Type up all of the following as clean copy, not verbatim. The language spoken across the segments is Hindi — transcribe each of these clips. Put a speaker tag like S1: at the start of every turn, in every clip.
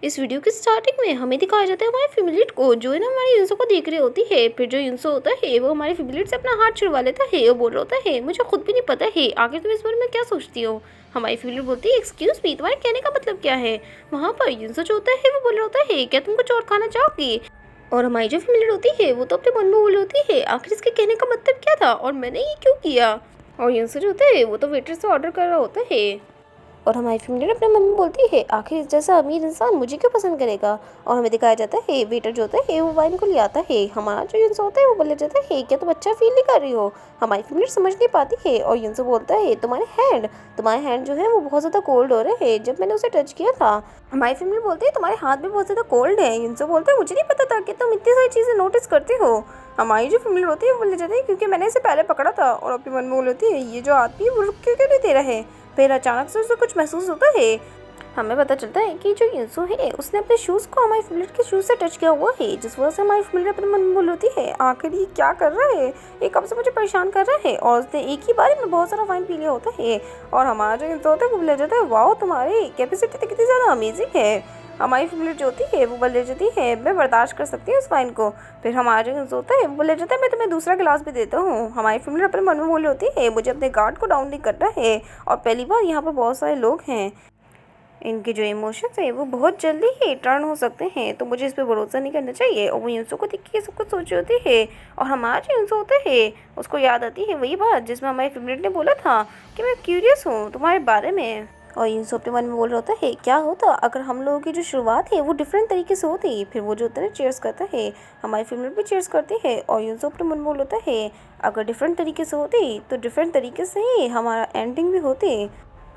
S1: इस वीडियो की स्टार्टिंग में हमें दिखाया जाता है हमारे फिमलेट को, जो है ना हमारी युनसो को देख रही होती है। फिर जो युनसो होता है वो हमारे फिमलेट से अपना हाथ छुड़वा लेता है और बोल रहा होता है मुझे खुद भी नहीं पता है आखिर तुम इस बारे में क्या सोचती हो। हमारी फिमलेट बोलती है एक्सक्यूज मी, तुम्हारे कहने का मतलब क्या है। वहाँ पर युनसो जो होता है वो बोल रहा होता है क्या तुम कुछ और खाना चाहोगी। और हमारी जो फिमलेट होती है वो तो अपने मन में बोल होती है आखिर इसके कहने का मतलब क्या था और मैंने ये क्यों किया। और युनसो जो होता है वो तो वेटर से ऑर्डर कर रहा होता है और हमारी फिमलेट अपने मन में बोलती है आखिर इस जैसा अमीर इंसान मुझे क्यों पसंद करेगा। और हमें दिखाया जाता है वेटर जो होता है वो वाइन को ले आता है। हमारा जो युनसो होता है वो बोला जाता है क्या तुम अच्छा फील नहीं कर रही हो। हमारी फिमलेट समझ नहीं पाती है और युनसो बोलता है तुम्हारे हैंड जो है वो बहुत ज़्यादा कोल्ड हो रहे हैं जब मैंने उसे टच किया था। हमारी फिमलेट बोलती है तुम्हारे हाथ भी बहुत ज़्यादा कोल्ड है। युनसो बोलता है मुझे नहीं पता था कि तुम इतनी सारी चीज़ें नोटिस करती हो। हमारी जो फिमलेट होती है वो बोले जाती है क्योंकि मैंने इसे पहले पकड़ा था। और अपने मन में बोल होती है ये जो आदमी वो रुक क्यों नहीं दे रहा है। फिर अचानक से उसे कुछ महसूस होता है। हमें पता चलता है कि जो युनसो है उसने अपने शूज़ को हमारी फिमलेट के शूज़ से टच किया हुआ है, जिस वजह से हमारी फिमलेट अपने मन में बोल होती है आखिर ये क्या कर रहा है, ये कब से मुझे परेशान कर रहा है। और उसने एक ही बार में बहुत सारा वाइन पी लिया होता है। और हमारा जो युनसो होता है वो बोला जाता है वाह तुम्हारी कैपेसिटी तो कितनी ज़्यादा अमेजिंग है। हमारी फिमलेट जो होती है वो बोल जाती है मैं बर्दाश्त कर सकती हूँ इस वाइन को। फिर हमारा जो युनसो होता है वो बोल जाता है मैं तुम्हें दूसरा गिलास भी देता हूँ। हमारी फिमलेट अपने मन में बोली होती है मुझे अपने गार्ड को डाउन नहीं करना है और पहली बार यहाँ पर बहुत सारे लोग हैं, इनके जो इमोशंस है वो बहुत जल्दी ही टर्न हो सकते हैं, तो मुझे इस पर भरोसा नहीं करना चाहिए। और वो युनसो को देख के सब कुछ सोच रही होती है। और हमारा जो युनसो होता है उसको याद आती है वही बात जिसमें हमारी फिमलेट ने बोला था कि मैं क्यूरियस हूँ तुम्हारे बारे में। और युनसो अपने मन में बोल रहा होता है क्या होता अगर हम लोगों की जो शुरुआत है वो डिफरेंट तरीके से होती। फिर वो जो होता है चेयर्स करता है, हमारी फिमलेट भी चेयर्स करती है। और युनसो अपने मन में बोल होता है अगर डिफरेंट तरीके से होती तो डिफरेंट तरीके से ही हमारा एंडिंग भी होती।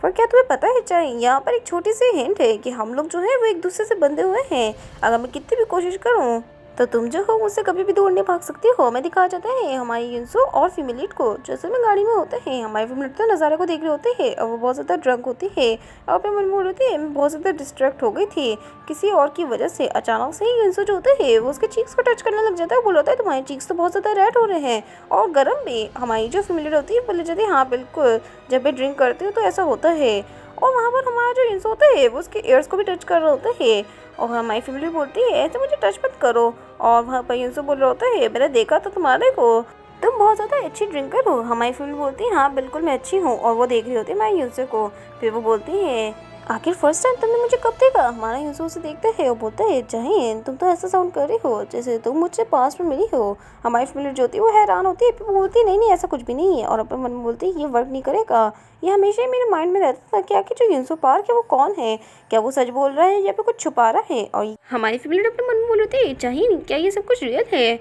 S1: पर क्या तुम्हें पता है चाहे यहाँ पर एक छोटी सी हिंट है कि हम लोग जो है वो एक दूसरे से बंधे हुए हैं। अगर मैं कितनी भी कोशिश करूँ तो तुम जो हो मुझसे कभी भी दूर नहीं भाग सकती हो। हमें दिखाया जाता है हमारी युनसो और फिमलेट को जैसे में गाड़ी में होते हैं। हमारी फिमलेट तो नज़ारे को देख रहे होते हैं और वो बहुत ज़्यादा ड्रंक होती है और अपने मन में बोल होती है मैं बहुत ज़्यादा डिस्ट्रैक्ट हो गई थी किसी और की वजह से। अचानक से ही युनसो जो होता है वो उसके चीक्स को टच करने लग जाता है। बोल होता है तुम्हारे चीक्स तो बहुत ज़्यादा रेड हो रहे हैं और गर्म भी। हमारी जो फिमलेट होती है बोले जाती है हाँ बिल्कुल जब मैं ड्रिंक करती हूँ तो ऐसा होता है। और वहाँ पर हमारा जो युनसो होता है वो उसके एयर्स को भी टच कर रहा होता है। और हमारी फिमलेट बोलती है ऐसे मुझे टच मत करो। और वहाँ पर युनसो बोल रहा होता है मैंने देखा था तुम्हारे को, तुम बहुत ज़्यादा अच्छी ड्रिंकर हो। हमारी फिमलेट बोलती है हाँ बिल्कुल मैं अच्छी हूँ। और वो देख रही होती है हमारी युनसो को। फिर वो बोलती है आखिर फर्स्ट टाइम तुमने मुझे कब देखा। हमारा युनसो उसे देखता है और बोलता है जहीन तुम तो ऐसा साउंड कर रही हो जैसे तुम मुझसे पास में मिली हो। हमारी फिमलेट जो होती है वो हैरान होती है। फिर बोलती है नहीं नहीं ऐसा कुछ भी नहीं है। और अपने मन में बोलती है ये वर्क नहीं करेगा। ये हमेशा ही मेरे माइंड में रहता था कि आखिर जो युनसो पार्क है वो कौन है, क्या वो सच बोल रहा है या फिर कुछ छुपा रहा है। और हमारी फिमलेट अपने मन में बोल रही थी चाहिए क्या ये सब कुछ रियल है।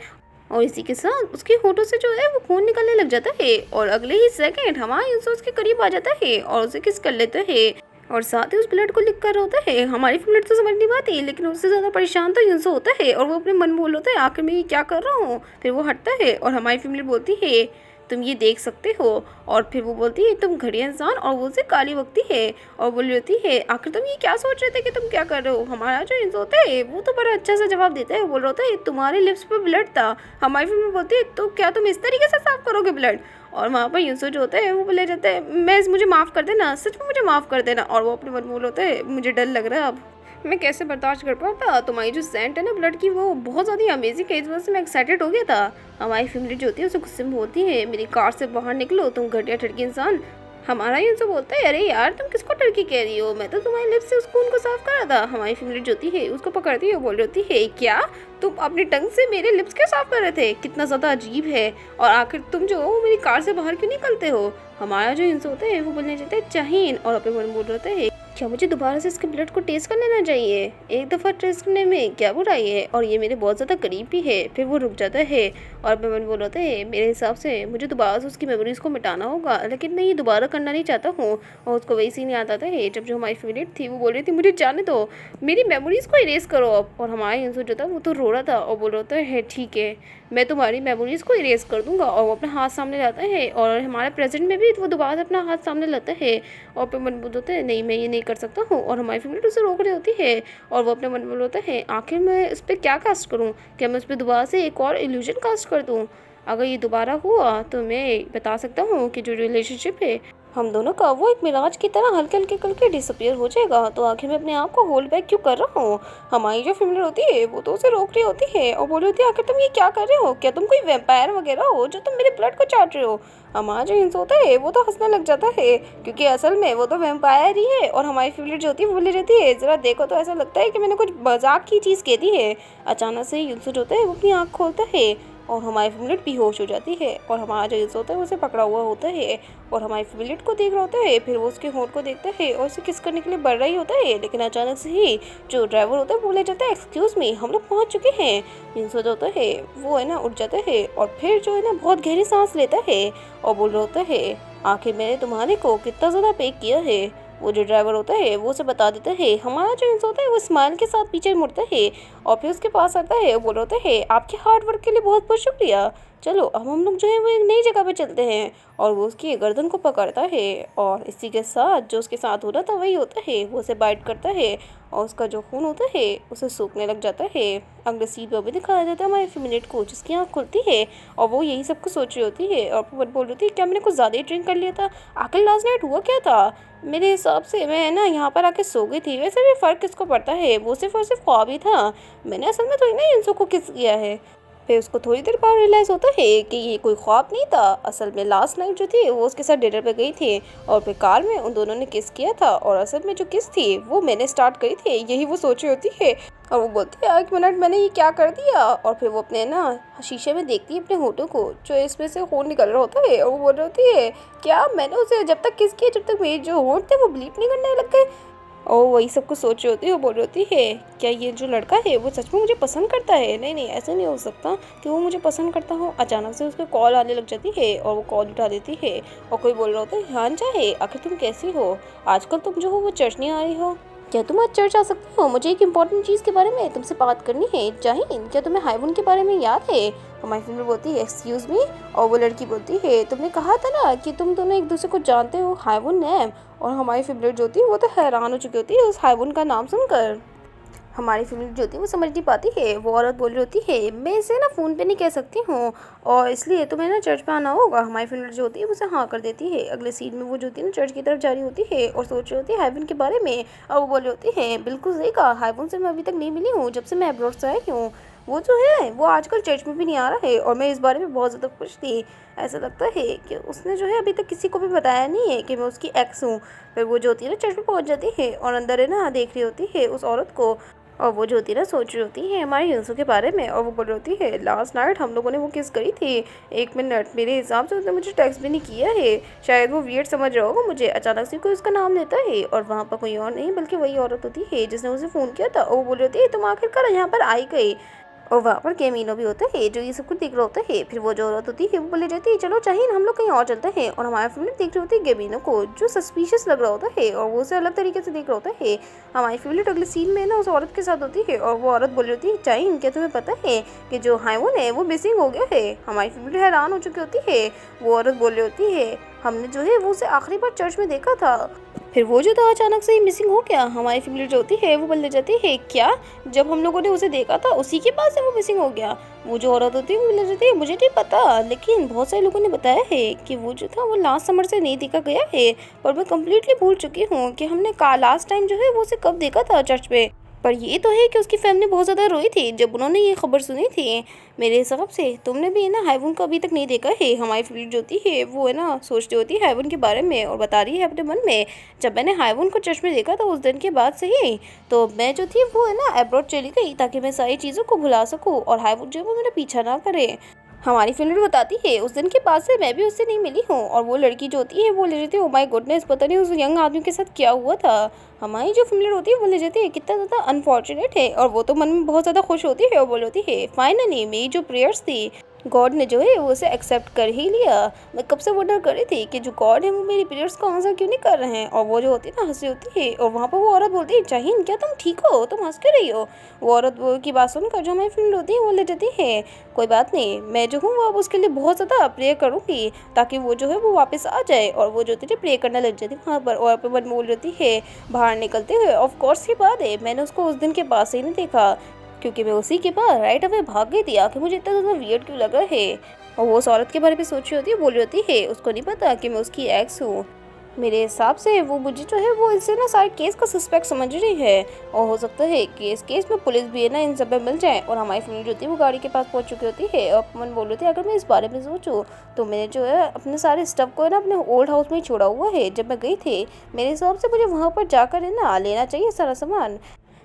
S1: और इसी के साथ उसके होठों से जो है वो खून निकलने लग जाता है और अगले ही सेकंड हमारा युनसो उसके करीब आ जाता है और उसे किस कर लेता है और साथ ही उस ब्लड को लिख कर होता है। हमारी फिमलेट तो समझ नहीं पाती लेकिन उससे ज़्यादा परेशान तो युनसो होता है और वो अपने मन में बोल होता है आखिर मैं ये क्या कर रहा हूँ। फिर वो हटता है और हमारी फिमलेट बोलती है तुम ये देख सकते हो। और फिर वो बोलती है तुम घड़िया इंसान और वो उसे काली बकती है और बोल होती है आखिर तुम ये क्या सोच रहे थे कि तुम क्या कर रहे हो। हमारा जो युनसो होता है वो तो बड़ा अच्छा सा जवाब देता है, बोल रहा होता है तुम्हारे लिप्स पे ब्लड था। हमारी फिल्म बोलती है तो क्या तुम इस तरीके से साफ करोगे ब्लड। और वहाँ पर युनसो जो होता है वो बोले जाता है मुझे माफ़ कर देना, सच में मुझे माफ़ कर देना। और वो अपने मन में बोल होता है मुझे डर लग रहा है अब मैं कैसे बर्दाश्त कर पाता। तुम्हारी जो सेंट है ना ब्लड की वो बहुत ज़्यादा अमेजिंग है, इस वजह से मैं एक्साइटेड हो गया था। हमारी फिमलेट जो होती है उसे गुस्से में बोलती है मेरी कार से बाहर निकलो तुम घटिया ठड़की इंसान। हमारा युनसो बोलता है अरे यार तुम किसको टर्की कह रही हो, मैं तो तुम्हारे लिप्स से उस खून को साफ कर रहा था। हमारी फिमलेट जो होती है उसको पकड़ती है बोल रही होती है क्या तुम अपनी टंग से मेरे लिप्स क्यों साफ कर रहे थे, कितना ज़्यादा अजीब है। और आखिर तुम जो हो मेरी कार से बाहर क्यों निकलते हो। हमारा जो युनसो होता है वो बोलने जाता है चाहिए और अपने मन में बोल रहा है क्या मुझे दोबारा से इसके ब्लड को टेस्ट कर लेना चाहिए, एक दफ़ा टेस्ट करने में क्या बुराई है और ये मेरे बहुत ज़्यादा करीब भी है। फिर वो रुक जाता है और अपने मन बोल रहा है मेरे हिसाब से मुझे दोबारा से उसकी मेमोरीज़ को मिटाना होगा, लेकिन मैं ये दोबारा करना नहीं चाहता हूँ। और उसको वही सीन याद आता है जब जो हमारी फेवरेट थी वो बोल रही थी मुझे जाने दो, मेरी मेमोरीज़ को इरेज करो अब। और हमारा युनसो जो था वो तो रो रहा था और बोल रहा है ठीक है मैं तुम्हारी मेमोरीज़ को इरेज कर दूंगा। और वो अपना हाथ सामने लाता है और हमारे प्रेजेंट में भी वो दोबारा से अपना हाथ सामने लाता है और फिर मन बोलता है नहीं मैं ये नहीं कर सकता हूँ। और हमारी फेवरेट उसे रोक रही होती है और वो अपने मन में बोलता है आखिर मैं इस पर क्या कास्ट करूँ, क्या मैं उस पर दोबारा से एक और इल्यूजन कास्ट कर दूँ। अगर ये दोबारा हुआ तो मैं बता सकता हूँ कि जो रिलेशनशिप है हम दोनों का वो एक मिराज की तरह हल्के हल्के करके डिसअपियर हो जाएगा। तो आखिर मैं अपने आप को होल्ड बैक क्यों कर रहा हूँ? हमारी जो फीमेल होती है वो तो उसे रोक रही होती है और बोल रही होती है, आखिर तुम ये क्या कर रहे हो? क्या तुम कोई वैम्पायर वगैरह हो जो तुम मेरे ब्लड को चाट रहे हो? हमारा जो इंस होता है वो तो हंसने लग जाता है, क्योंकि असल में वो तो वैम्पायर ही है। और हमारी फेवरेट जो होती है वो बोली रहती है, ज़रा देखो तो ऐसा लगता है कि मैंने कुछ मजाक की चीज़ कह दी है। अचानक से युनसो जो होता है वो अपनी आँख खोलता है और हमारी फेवरेट बेहोश हो जाती है और हमारा जो इंस होता है वो उसे पकड़ा हुआ होता है और हमारी फेवरेट को देख रहा होता है। फिर वो उसके होंठ को देखता है और उसे किस करने के लिए बढ़ रही होता है, लेकिन अचानक से ही जो ड्राइवर होता है वो ले जाता है, एक्सक्यूज मी, हम लोग पहुंच चुके हैं। इंस जो होता है वो है ना उठ जाता है और फिर जो है ना बहुत गहरी सांस लेता है और बोल रहा होता है, आखिर मैंने तुम्हारे को कितना ज़्यादा पे किया है? वो जो ड्राइवर होता है वो उसे बता देता है। हमारा जो इंस होता है वो स्माइल के साथ पीछे मुड़ता है और फिर उसके पास आता है और बोल रहा होता है, आपके हार्ड वर्क के लिए बहुत बहुत शुक्रिया। चलो अब हम लोग जो है वो एक नई जगह पे चलते हैं। और वो उसकी गर्दन को पकड़ता है और इसी के साथ जो उसके साथ हो रहा था वही होता है, वो उसे बाइट करता है और उसका जो खून होता है उसे सूखने लग जाता है। अगले सीन पर भी दिखाया जाता है हमारे फेमिनिट को, जिसकी आँख खुलती है और वो यही सब कुछ सोच रही होती है और वो बोल रही थी, क्या मैंने कुछ ज़्यादा ही ड्रिंक कर लिया था? आखिर लास्ट नाइट हुआ क्या था? मेरे हिसाब से मैं ना यहाँ पर आके सो गई थी। वैसे भी फ़र्क किसको पड़ता है, वो सिर्फ और सिर्फ ख्वाब ही था। मैंने असल में थोड़ी ना इंसो को किस किया है। फिर उसको थोड़ी देर बाद रियलाइज़ होता है कि ये कोई ख्वाब नहीं था, असल में लास्ट नाइट जो थी वो उसके साथ डिनर पे गई थी और फिर कार में उन दोनों ने किस किया था और असल में जो किस थी वो मैंने स्टार्ट करी थी, यही वो सोच रही होती है। और वो बोलती है, एक मिनट, मैंने ये क्या कर दिया? और फिर वो अपने ना शीशे में देखती है अपने होठों को, जो इसमें से खून निकल रहा होता है और वो बोल रही होती है, क्या मैंने उसे जब तक किस किया जब तक मेरे जो होठ थे वो ब्लीड नहीं करने लग गए? और वही सब कुछ सोच रही होती है और बोल रही होती है, क्या ये जो लड़का है वो सच में मुझे पसंद करता है? नहीं नहीं, ऐसा नहीं हो सकता कि वो मुझे पसंद करता हो। अचानक से उसको कॉल आने लग जाती है और वो कॉल उठा देती है और कोई बोल रहा होता है, हाँ चाहे, आखिर तुम कैसी हो? आजकल तुम जो हो वो चर्च नहीं आ रही हो, क्या तुम आज चर्च आ सकती हो? मुझे एक इम्पॉर्टेंट चीज़ के बारे में तुमसे बात करनी है। जाहिन, क्या तुम्हें हाइवन के बारे में याद है? हमारी फ्रेंड बोलती है, एक्सक्यूज़ मी, और वो लड़की बोलती है, तुमने कहा था ना कि तुम दोनों एक दूसरे को जानते हो, हाइवन नैम। और हमारी फेवरेट जो होती है वो तो हैरान हो चुकी होती है उस हाइवन का नाम सुनकर। हमारी फेवरेट जो होती है वो समझ नहीं पाती है। वो औरत बोल रही होती है, मैं इसे ना फ़ोन पे नहीं कह सकती हूँ और इसलिए तुम्हें ना चर्च पे आना होगा। हमारी फेवरेट जो होती है वो उसे हाँ कर देती है। अगले सीन में वो जो होती है ना चर्च की तरफ जा रही होती है और सोच रही होती है हेवन के बारे में। और वो बोल रही होती है, बिल्कुल सही कहा, हेवन से मैं अभी तक नहीं मिली हूँ जब से मैं अब्रॉड से आई हूँ। वो जो है वो आजकल चर्च में भी नहीं आ रहा है और मैं इस बारे में बहुत ज़्यादा खुश थी। ऐसा लगता है कि उसने जो है अभी तक किसी को भी बताया नहीं है कि मैं उसकी एक्स हूँ। फिर वो जो होती है ना चर्च में पहुँच जाती है और अंदर है ना देख रही होती है उस औरत को और वो जो होती है ना सोच रही होती है हमारी हिंसों के बारे में। और वो बोल रही होती है, लास्ट नाइट हम लोगों ने वो किस करी थी। एक मिनट, मेरे हिसाब से उसने मुझे टेक्स्ट भी नहीं किया है, शायद वो वियर्ड समझ रहा होगा मुझे। अचानक से कोई उसका नाम लेता है और वहाँ पर कोई और नहीं बल्कि वही औरत होती है जिसने उसे फ़ोन किया था। और वो बोल रही होती है, तुम आखिरकार यहाँ पर आई गई। और वहाँ पर केमिनो भी होता है जो ये सब कुछ देख रहा होता है। फिर वो जो औरत होती है वो बोले जाती है, चलो चाहिए हम लोग कहीं और चलते हैं। और हमारे फेवरेट देख रही होती है गेमिनो को, जो सस्पिशियस लग रहा होता है और वो उसे अलग तरीके से देख रहा होता है। हमारी फेवरेट अगले सीन में ना उस औरत के साथ होती है और वो औरत बोल रही होती है, चाहिए क्या तुम्हें पता है कि जो हाइवन है वो मिसिंग हो गया है? हमारी फेवरेट हैरान हो चुकी होती है। वो औरत बोल रही होती है, हमने जो है वो उसे आखिरी बार चर्च में देखा था। फिर वो जो था अचानक से ही मिसिंग हो गया। हमारी फेवरेट जो होती है वो बोलने जाती है, क्या जब हम लोगों ने उसे देखा था उसी के पास से वो मिसिंग हो गया? वो जो औरत होती है वो बोलने जाती है, मुझे नहीं पता, लेकिन बहुत सारे लोगों ने बताया है कि वो जो था वो लास्ट समर से नहीं देखा गया है। पर मैं कम्प्लीटली भूल चुकी हूँ कि हमने लास्ट टाइम जो है वो उसे कब देखा था चर्च पे। पर ये तो है कि उसकी फैमिली बहुत ज़्यादा रोई थी जब उन्होंने ये खबर सुनी थी। मेरे हिसाब से तुमने भी है ना हाइवन को अभी तक नहीं देखा है। हमारी फेवरेट जो होती है वो है ना सोचती होती है हाइवन के बारे में और बता रही है अपने मन में, जब मैंने हाइवन को चर्च में देखा था उस दिन के बाद से ही तो मैं जो थी वो है ना अब्रॉड चली गई ताकि मैं सारी चीज़ों को भुला सकूँ और हाइवन जो है वो मेरा पीछा ना करे। हमारी फ्रेंड बताती है, उस दिन के बाद से मैं भी उससे नहीं मिली हूँ। और वो लड़की जो होती है वो ले जाती है, ओ माय गुडनेस, पता नहीं उस यंग आदमी के साथ क्या हुआ था। हमारी जो फैमिली होती है वो ले जाती है, कितना ज़्यादा अनफॉर्चुनेट है। और वो तो मन में बहुत ज़्यादा खुश होती है और बोल होती है, फाइनली मेरी जो प्रेयर्स थी गॉड ने जो है वो उसे एक्सेप्ट कर ही लिया। मैं कब से वंडर कर रही थी कि जो गॉड है वो मेरी प्रेयर्स को आंसर क्यों नहीं कर रहे हैं। और वो जो होती है ना हंसी होती है और वहाँ पर वो औरत बोलती है, चाहिए क्या तुम ठीक हो, तुम हंस क्यों रही हो? वो औरत वो की बात सुनकर जो हमारी फ्रेंड होती है वो ले जाती है, कोई बात नहीं, मैं जो हूँ वो अब उसके लिए बहुत ज़्यादा प्रे करूँगी ताकि वो जो है वो वापस आ जाए। और वो जो होती है प्रे करने लग जाती है वहाँ पर और पर मन बोल रही है बाहर निकलते हुए, ऑफ कोर्स ही बात है मैंने उसको उस दिन के बाद से ही नहीं देखा क्योंकि मैं उसी के बाद राइट अवे भाग गई थी। आखिर मुझे इतना ज़्यादा वियर्ड क्यों लग रहा है? और वो उस औरत के बारे में सोच रही होती है, बोल रही होती है उसको नहीं पता कि मैं उसकी एक्स हूँ। मेरे हिसाब से वो मुझे जो है वो इससे ना सारे केस का सस्पेक्ट समझ रही है, और हो सकता है केस केस में पुलिस भी है ना इन सब में मिल जाए। और हमारी फैमिली जो होती है वो गाड़ी के पास पहुंच चुकी होती है, और मन बोल रहे थे अगर मैं इस बारे में सोचूं तो मैंने जो है अपने सारे स्टफ को है ना अपने ओल्ड हाउस में ही छोड़ा हुआ है जब मैं गई थी। मेरे हिसाब से मुझे वहाँ पर जाकर है ना लेना चाहिए सारा सामान।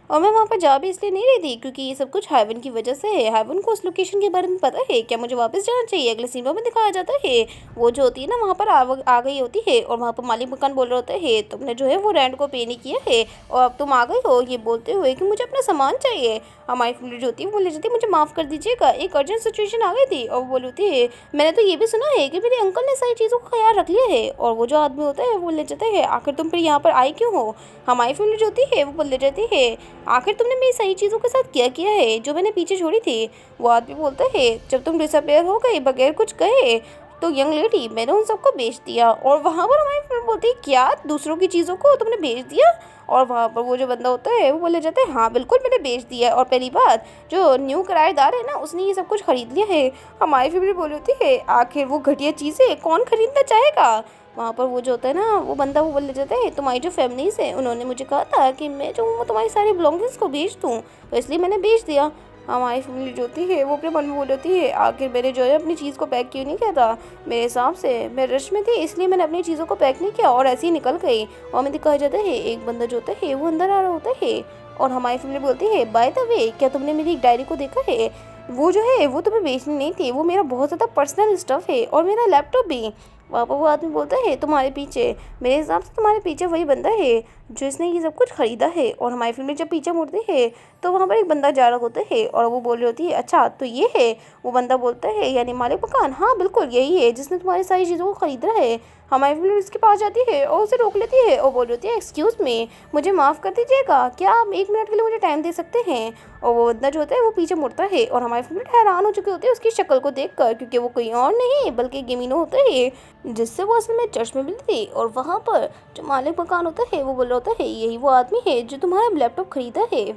S1: और मैं वहाँ पर जा भी इसलिए नहीं रही थी क्योंकि ये सब कुछ हाइवन की वजह से है। हाइवन को उस लोकेशन के बारे में पता है क्या मुझे वापस जाना चाहिए। अगले सीन में दिखाया जाता है वो जो होती है ना वहाँ पर आ गई होती है, और वहाँ पर मालिक मकान बोल रहे होते हैं तुमने जो है वो रेंट को पे नहीं किया है और अब तुम आ गई हो ये बोलते हुए कि मुझे अपना सामान चाहिए। हमारी फैमिली जो होती है वो बोल जाती है मुझे माफ़ कर दीजिएगा, एक अर्जेंट सिचुएशन आ गई थी। और वो बोल होती है मैंने तो ये भी सुना है कि मेरे अंकल ने सारी चीज़ों का ख्याल रख लिया है। और वो जो आदमी होता है वो ले जाता है आखिर तुम फिर यहाँ पर आई क्यों हो। हमारी फैमिली जो होती है वो बोल ले जाती है आखिर तुमने मेरी सही चीज़ों के साथ क्या किया है जो मैंने पीछे छोड़ी थी। वो आदमी बोलता है जब तुम डिसअपेयर हो गए बगैर कुछ कहे तो यंग लेडी मैंने उन सबको बेच दिया। और वहाँ पर हमारी फ्रेंड बोलती है क्या दूसरों की चीज़ों को तुमने बेच दिया। और वहाँ पर वो जो बंदा होता है वो बोले जाते हैं हाँ बिल्कुल मैंने बेच दिया है, और पहली बात जो न्यू किराएदार है ना उसने ये सब कुछ खरीद लिया है। हमारी फैमिली बोली होती है आखिर वो घटिया चीज़ें कौन खरीदना चाहेगा। वहाँ पर वो जो होता है ना वो बंदा वो बोले जाता है तुम्हारी जो फैमिलीज है उन्होंने मुझे कहा था कि मैं जो हूँ तुम्हारी सारी बिलोंगिंग्स को बेच दूँ, तो इसलिए मैंने बेच दिया। हमारी फैमिली जो होती है वो अपने मन में बोल होती है आखिर मैंने जो है अपनी चीज़ को पैक क्यों नहीं किया था। मेरे हिसाब से मैं रश में थी इसलिए मैंने अपनी चीज़ों को पैक नहीं किया और ऐसे ही निकल गई। और मैं दिखाया जाता है एक बंदा जो होता है वो अंदर आ रहा होता है, और हमारी फैमिली बोलती है बाय द वे क्या तुमने मेरी एक डायरी को देखा है। वो जो है वो तुम्हें बेचनी नहीं थी, वो मेरा बहुत ज़्यादा पर्सनल स्टफ है और मेरा लैपटॉप भी। वहाँ पर वो आदमी बोलता है तुम्हारे पीछे, मेरे हिसाब से तुम्हारे पीछे वही बंदा है जो इसने ये सब कुछ खरीदा है। और हमारी फैमिली जब पीछे मुड़ती है तो वहाँ पर एक बंदा जा रहा होता है और वो बोल रही होती है अच्छा तो ये है। वो बंदा बोलता है यानी मालिक मकान, हाँ बिल्कुल यही है जिसने तुम्हारी सारी चीज़ों को खरीदा है। हमारी फैमिली उसके पास जाती है और उसे रोक लेती है और बोल रही होती है एक्सक्यूज़ मी मुझे माफ़ कर दीजिएगा, क्या आप 1 मिनट के लिए मुझे टाइम दे सकते हैं। और वो बंदा जो होता है वो पीछे मुड़ता है और हमारी फैमिली हैरान हो चुकी होती है उसकी शक्ल को देखकर, क्योंकि वो कोई और नहीं बल्कि गेमिनो होता है जिससे वो असल में चर्च में मिली थी। और वहाँ पर जो मालिक मकान होता है वो बोल रहा होता है यही वो आदमी है जो तुम्हारा लैपटॉप खरीदा है।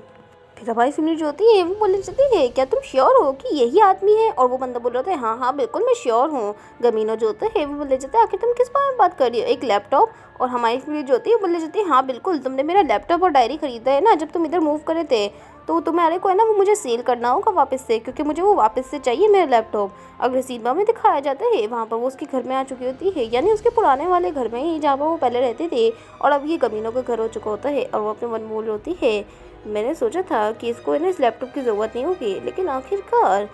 S1: फिर हमारी फैमिली जो होती है वो बोलने जाती है क्या तुम श्योर हो कि यही आदमी है। और वो बंदा बोल रहा था हाँ हाँ बिल्कुल मैं श्योर हूँ। गमीनो जो होता है वो बोले जाता है आखिर तुम किस बारे में बात कर रही हो, एक लैपटॉप। और हमारी फैमिली जो होती है बोले जाती है हाँ बिल्कुल तुमने मेरा लैपटॉप और डायरी खरीदा है ना जब तुम इधर मूव करे थे, तो तुम्हारे को है ना वो मुझे सेल करना होगा वापस से क्योंकि मुझे वो वापस से चाहिए मेरा लैपटॉप। अगले सीन में दिखाया जाता है वहाँ पर वो उसके घर में आ चुकी होती है, यानी उसके पुराने वाले घर में ही जहाँ पर वो पहले रहते थे, और अब ये गमीनों का घर हो चुका होता है। और वो अपने मन में बोल होती है मैंने सोचा था कि इसको है ना इस लैपटॉप की ज़रूरत नहीं होगी, लेकिन आखिरकार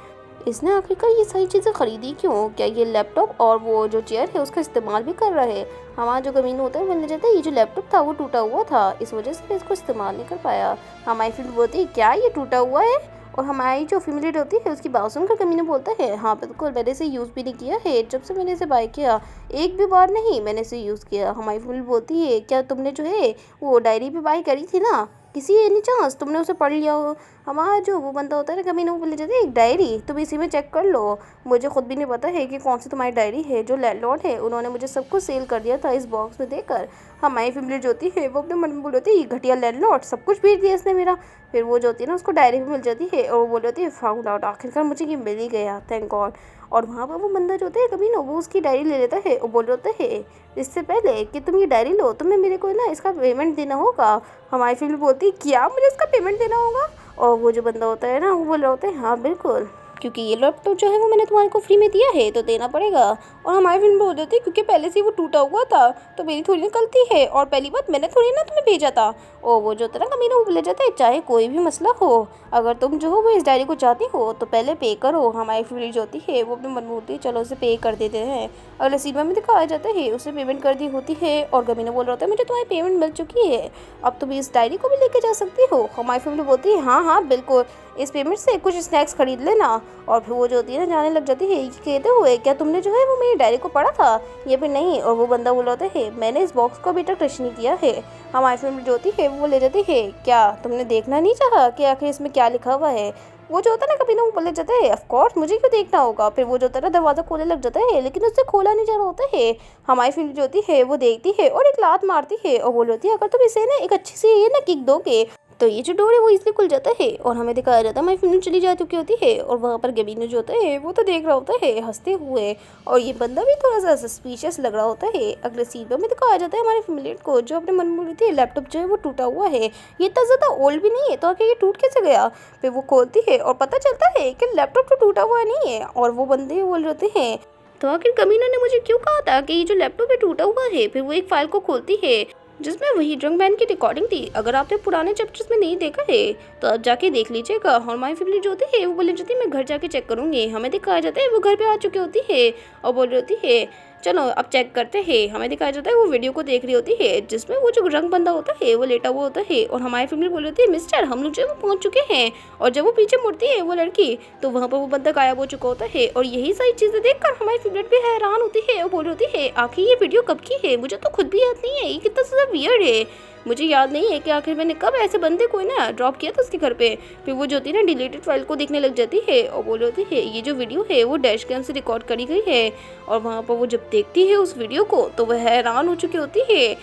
S1: ये सारी चीज़ें खरीदी क्यों। क्या ये लैपटॉप और वो जो चेयर है उसका इस्तेमाल भी कर रहा है। हमारा जो गमीन होता है वो जाता है ये जो लैपटॉप था वो टूटा हुआ था, इस वजह से इसको इस्तेमाल नहीं कर पाया। हमारी फैमिली बोलती है क्या ये टूटा हुआ है। और हमारी जो फैमिली होती है उसकी बात सुनकर गमीना बोलता है हाँ बिल्कुल मैंने इसे यूज़ भी नहीं किया है, जब से मैंने इसे बाय किया एक भी बार नहीं मैंने इसे यूज़ किया। हमारी फैमिली बोलती है क्या तुमने जो है वो डायरी भी बाय करी थी ना, किसी एनी चांस तुमने उसे पढ़ लिया हो। हमारा जो वो बंदा होता है ना कभी ना वो बोले जाते हैं एक डायरी तुम इसी में चेक कर लो, मुझे खुद भी नहीं पता है कि कौन सी तुम्हारी डायरी है, जो लैंडलॉर्ड है उन्होंने मुझे सब कुछ सेल कर दिया था इस बॉक्स में देकर। हमारी फैमिली जो होती है वो अपने मन में बोल होती है घटिया लैंडलॉर्ड सब कुछ भेज दिया इसने मेरा। फिर वो जो होती है ना उसको डायरी भी मिल जाती है और वो बोल होती है फाउंड आउट आखिरकार मुझे ये मिल ही गया थैंक गॉड। और वहाँ पर वो बंदा जो होता है कभी ना वो उसकी डायरी ले लेता है और बोल रहा होता है इससे पहले कि तुम ये डायरी लो तुम्हें मेरे को ना इसका पेमेंट देना होगा। हमारी फैमिली बोलती है क्या मुझे इसका पेमेंट देना होगा। और वो जो बंदा होता है ना वो बोल रहा होता है हाँ बिल्कुल क्योंकि ये लैपटॉप जो है वो मैंने तुम्हारे को फ्री में दिया है तो देना पड़ेगा। और हमारी फैमिली बोल रही थी क्योंकि पहले से वो टूटा हुआ था तो मेरी थोड़ी ना गलती है, और पहली बात मैंने थोड़ी ना तुम्हें भेजा था। और वो जो होता है ना कमीना वो बोले जाता है चाहे कोई भी मसला हो अगर तुम जो हो वो इस डायरी को चाहती हो तो पहले पे करो। हमारी फैमिली जो होती है वो अपने मन में होती है चलो उसे पे कर देते हैं। अगले सीन में दिखाया जाता है उसे पेमेंट कर दी होती है और गमीना बोल रहा होता है मुझे तुम्हारी पेमेंट मिल चुकी है अब तुम इस डायरी को भी लेके जा सकती हो। हमारी फैमिली बोलती है हाँ हाँ बिल्कुल इस पेमेंट से कुछ स्नैक्स खरीद लेना। और फिर वो जो होती है ना जाने लग जाती है ये कहते हुए क्या तुमने जो है वो मेरी डायरी को पढ़ा था, ये भी नहीं। और वो बंदा बोला होता है मैंने इस बॉक्स को अभी तक टच नहीं किया है। हमारी फैमिली जो होती है वो ले जाती है क्या तुमने देखना नहीं चाहा कि आखिर इसमें क्या लिखा हुआ है। वो जो होता है ना कभी ना वो बोले जाता है ऑफ कोर्स मुझे क्यों देखना होगा। फिर वो जो होता है ना दरवाज़ा खोलने लग जाता है लेकिन उससे खोला नहीं जा रहा होता है। हमारी फैमिली जो होती है वो देखती है और एक लात मारती है और बोल होती है अगर तुम इसे ना एक अच्छी सी ये ना किक दोगे तो ये जो डोर है वो इसलिए खुल जाता है और हमें दिखाया जाता है हमारी फिल्म चली जा चुकी होती है और वहाँ पर गबीनो जो होता है वो तो देख रहा होता है हंसते हुए, और ये बंदा भी थोड़ा सा सस्पिशियस लग रहा होता है। अगले सीन में हमें दिखाया जाता है हमारे फैमिलीट को जो अपने मन में बोली थी लैपटॉप जो है वो टूटा हुआ है, ये इतना ज़्यादा ओल्ड भी नहीं है तो आखिर ये टूट कैसे गया। फिर वो खोलती है और पता चलता है कि लैपटॉप तो टूटा हुआ नहीं है, और वो बंदे बोल रहे हैं तो आखिर कमीना ने मुझे क्यों कहा था कि ये जो लैपटॉप है टूटा हुआ है। फिर वो एक फाइल को खोलती है जिसमें वही ड्रंक मैन की रिकॉर्डिंग थी। अगर आपने पुराने चैप्टर्स में नहीं देखा है तो आप जाके देख लीजिएगा। और हमारी फैमिली जो होती है वो बोली जाती है मैं घर जाके चेक करूँगी। हमें दिखाया जाता है वो घर पे आ चुकी होती है और बोल रही होती है चलो अब चेक करते हैं। हमें दिखाया जाता है वो वीडियो को देख रही होती है जिसमें वो जो रंग बंदा होता है वो लेटा हुआ होता है, और हमारी फैमिली बोल रही होती है मिस्टर हम लोग जो है वो पहुंच चुके हैं। और जब वो पीछे मुड़ती है वो लड़की तो वहाँ पर वो बंदा गायब हो चुका होता है, और यही सारी चीज़ें देखकर हमारी फैमिली भी हैरान होती है और बोल रही होती है आखिर ये वीडियो कब की है, मुझे तो खुद भी याद नहीं है, ये कितना ज़्यादा वियर्ड है। मुझे याद नहीं है कि आखिर मैंने कब ऐसे बंदे को ना ड्रॉप किया था उसके घर पे। फिर वो जो होती है ना डिलीटेड फाइल को देखने लग जाती है और बोल रही होती है ये जो वीडियो है वो डैश कैम से रिकॉर्ड करी गई है। और वहाँ पर वो जब देखती है उस वीडियो को तो वह हैरान हो चुकी होती है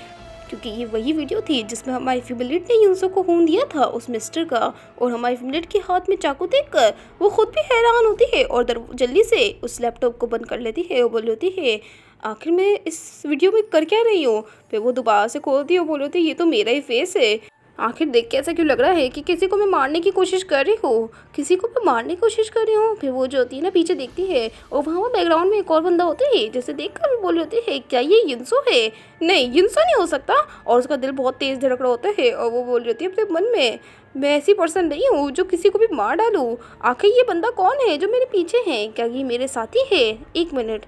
S1: क्योंकि ये वही वीडियो थी जिसमें हमारी फैमिलीट ने यूंसो को खून दिया था उस मिस्टर का। और हमारी फैमिलीट के हाथ में चाकू देखकर वो खुद भी हैरान होती है और जल्दी से उस लैपटॉप को बंद कर लेती है और बोल होती है आखिर मैं इस वीडियो में कर क्या रही हूँ। फिर वो दोबारा से खोलती है और बोल होती है ये तो मेरा ही फेस है, आखिर देख के ऐसा क्यों लग रहा है कि किसी को मैं मारने की कोशिश कर रही हूँ, किसी को मैं मारने की कोशिश कर रही हूँ। फिर वो जो होती है ना पीछे देखती है और वहाँ वो बैकग्राउंड में एक और बंदा होता है जिसे देख कर वो बोल होती है क्या ये युनसो है, नहीं युनसो नहीं हो सकता। और उसका दिल बहुत तेज़ धड़क रहा होता है और वो बोल रही होती है अपने मन में मैं ऐसी पर्सन नहीं हूँ जो किसी को भी मार डालूँ, आखिर ये बंदा कौन है जो मेरे पीछे है, क्या ये मेरे साथी है। एक मिनट,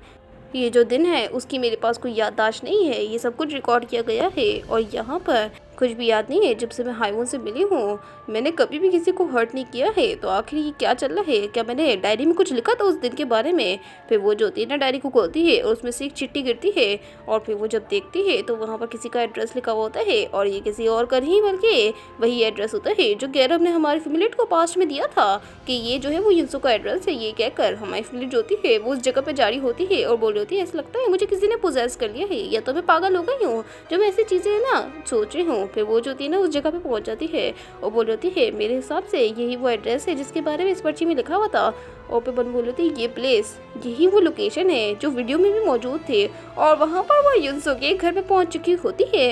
S1: ये जो दिन है उसकी मेरे पास कोई याददाश्त नहीं है, ये सब कुछ रिकॉर्ड किया गया है और यहाँ पर कुछ भी याद नहीं है। जब से मैं हाईवों से मिली हूँ मैंने कभी भी किसी को हर्ट नहीं किया है, तो आखिर ये क्या चल रहा है, क्या मैंने डायरी में कुछ लिखा था उस दिन के बारे में। फिर वो जो होती है ना डायरी को खोलती है और उसमें से एक चिट्ठी गिरती है और फिर वो जब देखती है तो वहाँ पर किसी का एड्रेस लिखा हुआ होता है और ये किसी और का नहीं बल्कि वही एड्रेस होता है जो गैरब ने हमारी फैमिली को पास्ट में दिया था कि ये जो है वो युनसो का एड्रेस है। ये कहकर हमारी फैमिली जो होती है वो उस जगह पर जारी होती है और बोल रही होती है ऐसा लगता है मुझे किसी ने पोजेस कर लिया है या तो मैं पागल हो गई हूँ जो मैं ऐसी चीज़ें ना सोच रही हूँ। फिर वो जो होती है ना उस जगह पे पहुंच जाती है और बोल रही है मेरे हिसाब से यही वो एड्रेस है जिसके बारे में इस पर्ची में लिखा हुआ था। और पे बन बोल रही थी ये प्लेस यही वो लोकेशन है जो वीडियो में भी मौजूद थे और वहाँ पर वो युनसो के घर पे पहुंच चुकी होती है।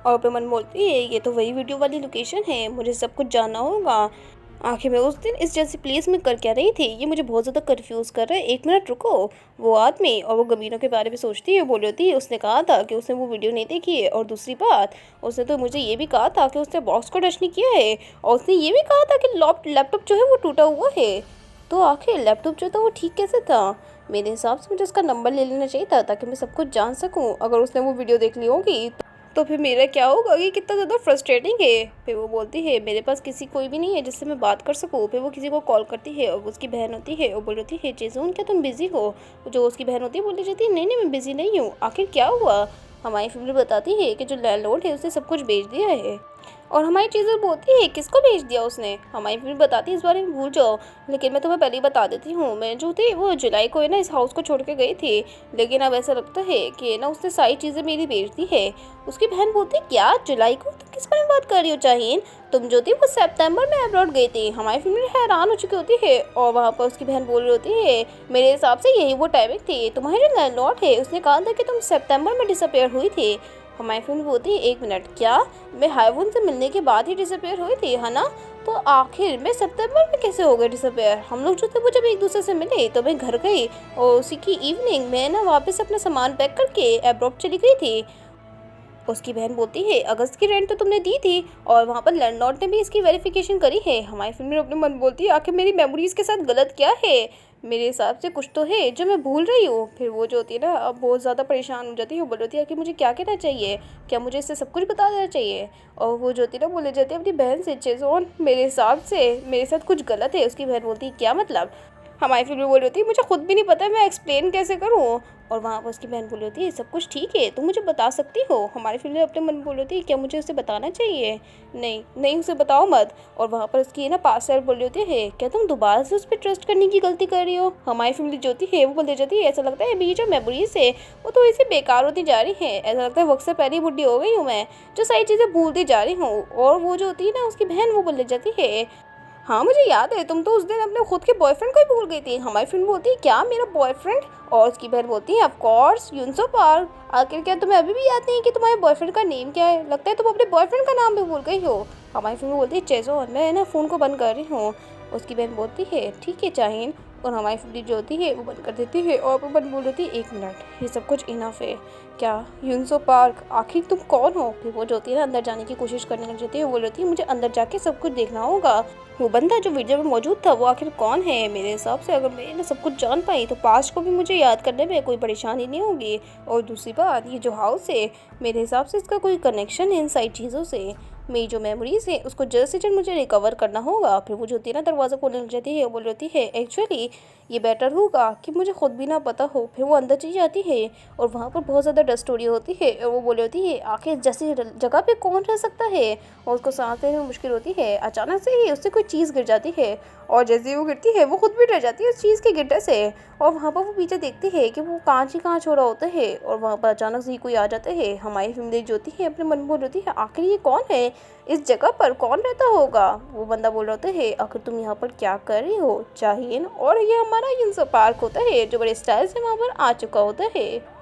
S1: और पे मन बोलती है ये तो वही वीडियो वाली लोकेशन है, मुझे सब कुछ जानना होगा, आखिर मैं उस दिन इस जैसी प्लेस में कर क्या रही थी, ये मुझे बहुत ज़्यादा कंफ्यूज कर रहा है। एक मिनट रुको। वो आदमी और वो गबीनों के बारे में सोचती है, बोल रही थी उसने कहा था कि उसने वो वीडियो नहीं देखी है, और दूसरी बात उसने तो मुझे ये भी कहा था कि उसने बॉक्स को टच नहीं किया है, और उसने ये भी कहा था कि लैपटॉप जो है वो टूटा हुआ है। तो आखिर लैपटॉप जो था वो ठीक कैसे था। मेरे हिसाब से मुझे उसका नंबर ले लेना चाहिए था ताकि मैं सब कुछ जान सकूँ। अगर उसने वो वीडियो देख ली होगी तो फिर मेरा क्या होगा, ये कितना ज़्यादा फ्रस्ट्रेटिंग है। फिर वो बोलती है मेरे पास किसी कोई भी नहीं है जिससे मैं बात कर सकूँ। फिर वो किसी को कॉल करती है और उसकी बहन होती है और बोल रही है जेसून क्या तुम बिज़ी हो। जो उसकी बहन होती है बोली जाती है नहीं नहीं मैं बिज़ी नहीं हूँ, आखिर क्या हुआ। हमारी फैमिली बताती है कि जो लैंडलॉर्ड है उसने सब कुछ बेच दिया है। और हमारी चीज़ें बोलती है किसको बेच दिया उसने। हमारी फैमिली बताती है इस बारे में भूल जाओ, लेकिन मैं तुम्हें पहले ही बता देती हूँ मैं जो थी वो जुलाई को है ना इस हाउस को छोड़ के गई थी, लेकिन अब ऐसा लगता है कि ना उसने सारी चीज़ें मेरी बेच दी है। उसकी बहन बोलती क्या जुलाई को, तुम किस बारे में बात कर रही हो चाहिन, तुम जो थी वो सितंबर में अब्रॉड गई थी। हमारी फैमिली हैरान हो चुकी होती है और वहाँ पर उसकी बहन बोल रही होती है मेरे हिसाब से यही वो टाइमिंग थी, तुम्हारी जो लैंडलॉर्ड है उसने कहा था कि तुम सितंबर में डिसअपेयर हुई थी। हमारी फैमिली बोलती है एक मिनट, क्या मैं हाईवुन से मिलने के बाद ही डिसअपेयर हुई थी है ना, तो आखिर मैं सितंबर में कैसे हो गए डिसअपेयर। हम लोग जो थे वो जब एक दूसरे से मिले तो मैं घर गई और उसी की इवनिंग मैं ना वापस अपना सामान पैक करके अब्रॉड चली गई थी। उसकी बहन बोलती है अगस्त की रेंट तो तुमने दी थी और वहाँ पर लैंडलॉर्ड ने भी इसकी वेरिफिकेशन करी है। हमारी फैमिली अपने मन बोलती है आखिर मेरी मेमोरीज के साथ गलत क्या है, मेरे हिसाब से कुछ तो है जो मैं भूल रही हूँ। फिर वो जो होती है ना अब बहुत ज़्यादा परेशान हो जाती है, वो बोल रही है कि मुझे क्या कहना चाहिए, क्या मुझे इससे सब कुछ बता देना चाहिए। और वो जो होती है ना बोले जाती है अपनी बहन से चेज़ोन मेरे हिसाब से मेरे साथ कुछ गलत है। उसकी बहन बोलती है क्या मतलब। हमारी फिल्म बोल रही होती है मुझे खुद भी नहीं पता मैं एक्सप्लेन कैसे करूँ। और वहाँ पर उसकी बहन बोल रही होती है सब कुछ ठीक है, तुम मुझे बता सकती हो। हमारी फिल्म अपने मन में बोल रही होती है क्या मुझे उसे बताना चाहिए? नहीं नहीं, उसे बताओ मत। और वहाँ पर उसकी ना पास बोल रही होती है क्या तुम दोबारा से उस पर ट्रस्ट करने की गलती कर रही हो? हमारी फैमिली जो होती है वो बोल दे जाती है ऐसा लगता है अभी जो मेमोरीज है वो तो इसे बेकार होती जा रही है, ऐसा लगता है वक्त से पहले ही बुढ़ी हो गई हूँ मैं, जो सारी चीज़ें भूलती जा रही हूँ। और वो जो होती है ना उसकी बहन वो बोल दे जाती है हाँ मुझे याद है तुम तो उस दिन अपने खुद के बॉयफ्रेंड को ही भूल गई थी। हमारी फ्रेंड बोलती है क्या मेरा बॉयफ्रेंड? और उसकी बहन बोलती है ऑफ कोर्स यूनसो पार्क। आखिर क्या तुम्हें अभी भी याद नहीं कि तुम्हारे बॉयफ्रेंड का नेम क्या है? लगता है तुम अपने बॉयफ्रेंड का नाम भी भूल गई हो। हमारी फ्रेंड बोलती है चेजो मैं ना फ़ोन को बंद कर रही हूँ। उसकी बहन बोलती है ठीक है चाहीन। और हमारी फ्रेंड जो होती है वो बंद कर देती है और वो बंद बोल देती है 1 मिनट ये सब कुछ इनफ है। क्या यूनसो पार्क आखिर तुम कौन हो? फिर वो जो होती है ना अंदर जाने की कोशिश करने लग जाती है, वो बोल रही है मुझे अंदर जाके सब कुछ देखना होगा। वो बंदा जो वीडियो में मौजूद था वो आखिर कौन है? मेरे हिसाब से अगर मैं ना सब कुछ जान पाई तो पास्ट को भी मुझे याद करने में कोई परेशानी नहीं होगी। और दूसरी बात ये जो हाउस है मेरे हिसाब से इसका कोई कनेक्शन है इन सारी चीज़ों से। मेरी जो मेमोरीज है उसको जल्द से जल्द मुझे रिकवर करना होगा। फिर वो जो होती है ना दरवाज़ा खोलने लग जाती है, वो बोल रही है एक्चुअली ये बेटर होगा कि मुझे खुद भी ना पता हो। फिर वो अंदर चली जाती है और वहाँ पर बहुत ज़्यादा डस्ट हो रही होती है और वो बोल रही होती है आखिर जैसी जगह पे कौन रह सकता है। और उसको सांस लेने में मुश्किल होती है। अचानक से ही उससे कोई चीज़ गिर जाती है और जैसे ही वो गिरती है वो खुद भी डर जाती है उस चीज़ के गिरने से। और वहाँ पर वो पीछे देखती है कि वो कांच ही कांच हो रहा होता है और वहाँ पर अचानक से ही कोई आ जाता है। हमारी फैमिली जो होती है अपने मन में बोल रही है आखिर ये कौन है, इस जगह पर कौन रहता होगा? वो बंदा बोल रहा होता है आखिर तुम यहाँ पर क्या कर रही हो चाहिन? और ये हमारा यूनसो पार्क होता है जो बड़े स्टाइल से वहाँ पर आ चुका होता है।